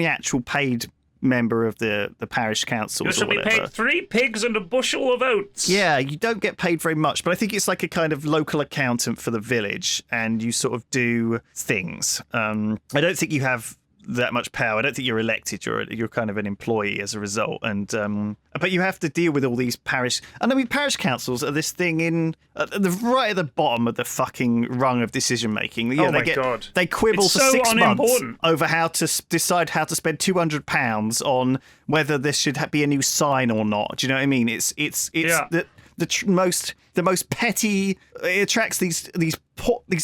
actual paid member of the parish council. You should be paid 3 pigs and a bushel of oats. Yeah, you don't get paid very much, but I think it's like a kind of local accountant for the village, and you sort of do things. I don't think you have that much power. I don't think you're elected. You're kind of an employee as a result, and but you have to deal with all these parish. And I mean, parish councils are this thing right at the bottom of the fucking rung of decision making. Oh my God! They quibble it's for so 6 months unimportant. over how to decide how to spend £200 on whether this should be a new sign or not. Do you know what I mean? It's the most petty. It attracts these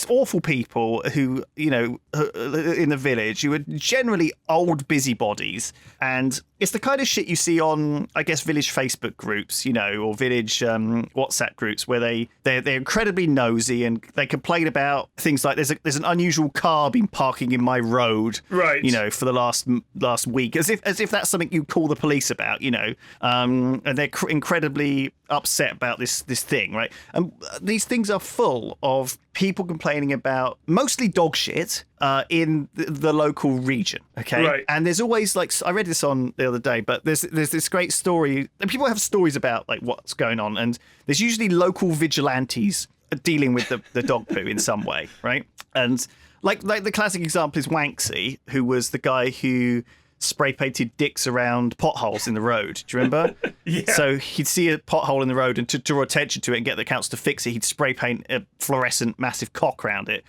awful people who, in the village, who are generally old busybodies, and it's the kind of shit you see on, I guess, village Facebook groups, or village WhatsApp groups where they're incredibly nosy and they complain about things like there's an unusual car been parking in my road, right? For the last week, as if that's something you call the police about, and they're incredibly upset about this thing, right? And these things are full of people complaining about mostly dog shit in the local region, okay? Right. And there's always, like, I read this on the other day, but there's this great story, and people have stories about, like, what's going on, and there's usually local vigilantes dealing with the dog poo in some way, right? And like the classic example is Wanksy, who was the guy who spray painted dicks around potholes in the road. Do you remember? Yeah. So he'd see a pothole in the road, and to draw attention to it and get the council to fix it, he'd spray paint a fluorescent massive cock around it.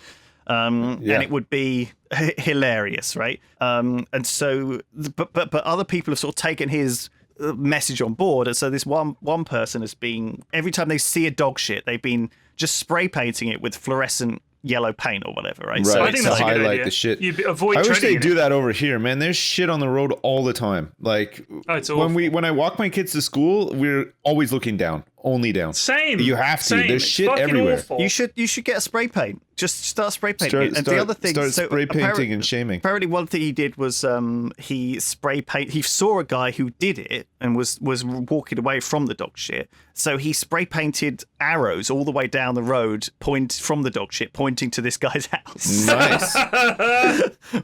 And it would be hilarious, right? And so, but other people have sort of taken his message on board, and so this one person has been, every time they see a dog shit, they've been just spray painting it with fluorescent yellow paint or whatever, right? So I think that's to a good highlight idea. the shit. You avoid. I wish treading they in do it. that over here, man. There's shit on the road all the time. Like it's awful. when I walk my kids to school, we're always looking down, only down. Same. You have to. Same. There's It's shit fucking awful. awful. You should get a spray paint. Just start spray painting. And the other thing, start spray painting and shaming. Apparently, one thing he did was he saw a guy who did it and was walking away from the dog shit. So he spray painted arrows all the way down the road, from the dog shit, pointing to this guy's house. Nice.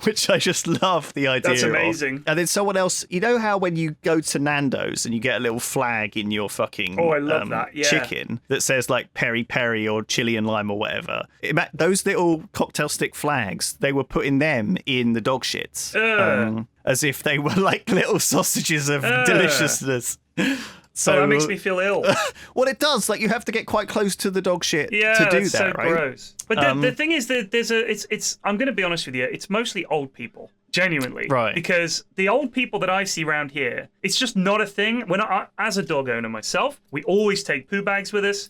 Which I just love the idea. That's amazing. And then someone else, you know how when you go to Nando's and you get a little flag in your fucking I love that. Yeah. chicken that says like peri peri or chili and lime or whatever. Those little cocktail stick flags, they were putting them in the dog shits. As if they were like little sausages of deliciousness. So that makes me feel ill. Well, it does. Like, you have to get quite close to the dog shit to do that's that, so right? Gross. But the thing is that it's. I'm going to be honest with you. It's mostly old people, genuinely, Right? Because the old people that I see around here, it's just not a thing. When as a dog owner myself, we always take poo bags with us.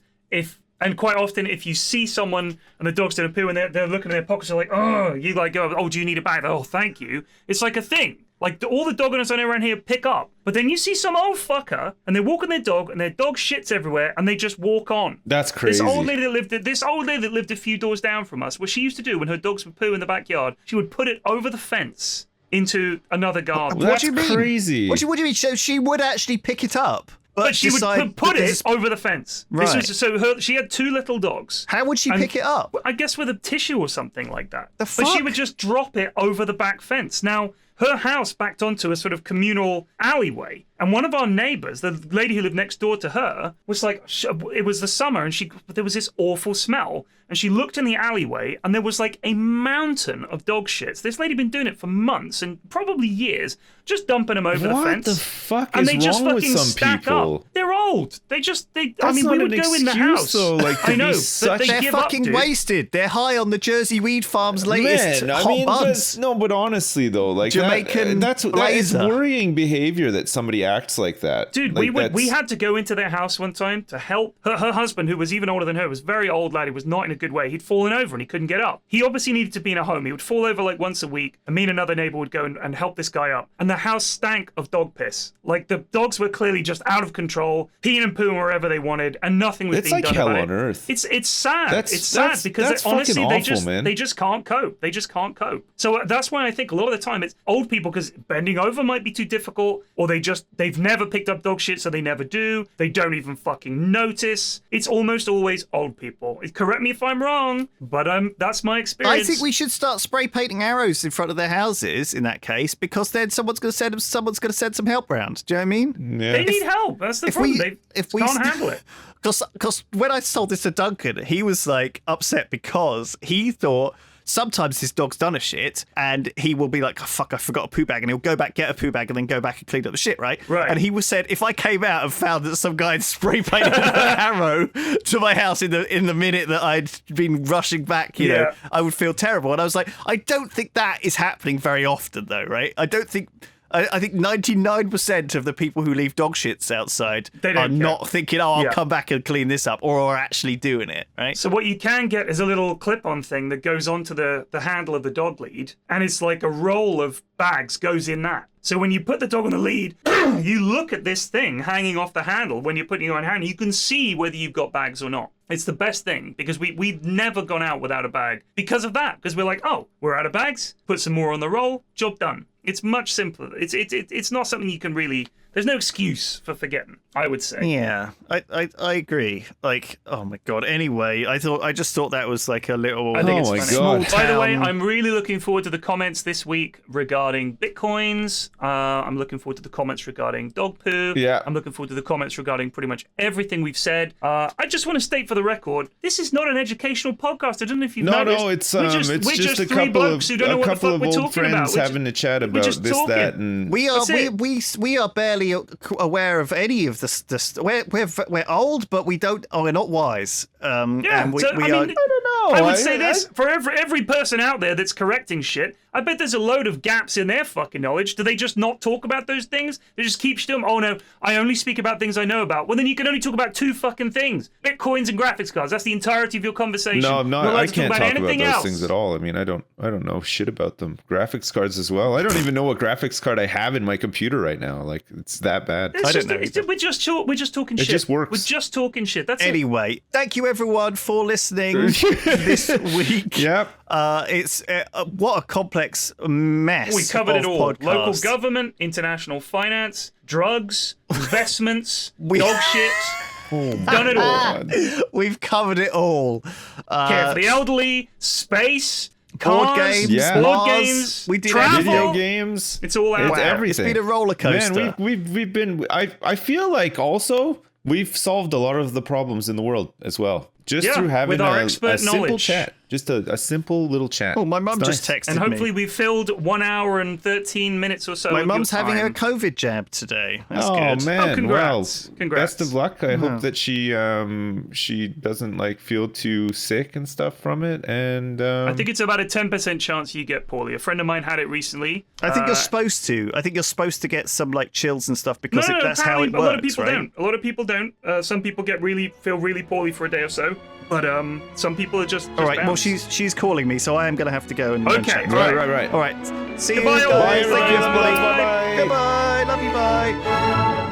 And quite often, if you see someone and the dog's doing a poo and they're looking in their pockets, they're like, oh, you like go, oh, do you need a bag? Oh, thank you. It's like a thing. Like all the dog owners I know around here pick up. But then you see some old fucker and they're walking their dog and their dog shits everywhere and they just walk on. That's crazy. This old lady that lived a few doors down from us, what she used to do when her dogs would poo in the backyard, she would put it over the fence into another garden. That's what do you mean? crazy. What do you mean? So she would actually pick it up? But she would put it over the fence. Right. She had 2 little dogs. How would she pick it up? I guess with a tissue or something like that. The But she fuck? would just drop it over the back fence. Now, her house backed onto a sort of communal alleyway. And one of our neighbors, the lady who lived next door to her, was like, it was the summer and there was this awful smell. And she looked in the alleyway and there was like a mountain of dog shits. This lady had been doing it for months and probably years, just dumping them over the fence. What the fuck and is they just wrong with fucking some stack people? up. There are old. I mean, not we would an go in the excuse, house. though, like, to I know, be but such- they They're give up, fucking dude. wasted. They're high on the Jersey Weed Farm's latest Man, I hot mean, buds. but honestly though, like Jamaican that's blazer. worrying behavior that somebody acts like that. Dude, like, we had to go into their house one time to help her husband, who was even older than her, was a very old lad. He was not in a good way. He'd fallen over and he couldn't get up. He obviously needed to be in a home. He would fall over like once a week, and me and another neighbor would go and help this guy up. And the house stank of dog piss. Like the dogs were clearly just out of control, peeing and pooing wherever they wanted, and nothing was It's being like done hell about on it. earth. It's sad. That's sad because fucking honestly awful, man. they just can't cope. They just can't cope. So that's why I think a lot of the time it's old people, because bending over might be too difficult, or they've never picked up dog shit, so they never do. They don't even fucking notice. It's almost always old people. Correct me if I'm wrong, but that's my experience. I think we should start spray painting arrows in front of their houses in that case, because then someone's going to send some help round. Do you know what I mean? Yeah. They need help. That's the problem. They can't handle it. Because when I told this to Duncan, he was like upset because he thought sometimes his dog's done a shit and he will be like, oh, fuck, I forgot a poo bag, and he'll go back, get a poo bag, and then go back and clean up the shit, right? Right. And he was said, if I came out and found that some guy had spray painted an arrow to my house in the minute that I'd been rushing back, you know, I would feel terrible. And I was like, I don't think that is happening very often, though, right? I think 99% of the people who leave dog shits outside are not thinking, oh, I'll come back and clean this up, or are actually doing it, right? So what you can get is a little clip-on thing that goes onto the handle of the dog lead, and it's like a roll of bags goes in that. So when you put the dog on the lead, you look at this thing hanging off the handle when you're putting it on hand, you can see whether you've got bags or not. It's the best thing, because we've never gone out without a bag because of that. Because we're like, oh, we're out of bags, put some more on the roll, job done. It's much simpler. It's not something you can really. There's no excuse for forgetting, I would say. Yeah, I agree. Like, oh my god. Anyway, I just thought that was like a little. I think Oh my it's God. funny. By the way, I'm really looking forward to the comments this week regarding bitcoins. I'm looking forward to the comments regarding dog poo. Yeah. I'm looking forward to the comments regarding pretty much everything we've said. I just want to state for the record, this is not an educational podcast. I don't know if you've noticed. No, it's we're just three a couple blokes of who don't know what the fuck we're old talking friends about. having a chat about just this, talking. that, and We are That's it. we are barely aware of any of this. We're old, but we're not wise. Yeah, and we so, are. I don't know. I would say this for every person out there that's correcting shit. I bet there's a load of gaps in their fucking knowledge. Do they just not talk about those things? They just keep still. Oh no, I only speak about things I know about. Well, then you can only talk about two fucking things: bitcoins and graphics cards. That's the entirety of your conversation. No, I'm not. You're allowed I to can't talk about anything those else. things at all. I mean, I don't know shit about them. Graphics cards as well. I don't even know what graphics card I have in my computer right now. Like, it's that bad. We're just talking shit. It just works. We're just talking shit. That's it. Anyway, thank you everyone for listening this week. Yep. It's what a complex mess. We covered it of all. podcasts. Local government, international finance, drugs, investments, dog shit. Done it all. We've covered it all. Care for the elderly, space, Board cars, games, Yeah. board Mars. games, We did travel. Video games. It's all out. It's Wow. everything. It's been a roller coaster. Man, we've been. I feel like also we've solved a lot of the problems in the world as well. Just through having with our a expert simple knowledge. chat. Just a simple little chat. Oh, my mum It's just nice. texted And hopefully me. we filled 1 hour and 13 minutes or so. My of mum's your having time. a COVID jab today. That's Oh good. man! congrats. Well, Congrats. best of luck. I hope that she doesn't like feel too sick and stuff from it. And I think it's about a 10% chance you get poorly. A friend of mine had it recently. I think you're supposed to. I think you're supposed to get some like chills and stuff because No, that's how it apparently works, a lot of people right? don't. A lot of people don't. Some people feel really poorly for a day or so. But some people are just All right. Well, bounce. she's calling me, so I am going to have to go and Okay, check. right. All right. See Goodbye, you all. guys. Bye, Thank you, bye, everybody. bye, bye. Goodbye. Love you. Bye.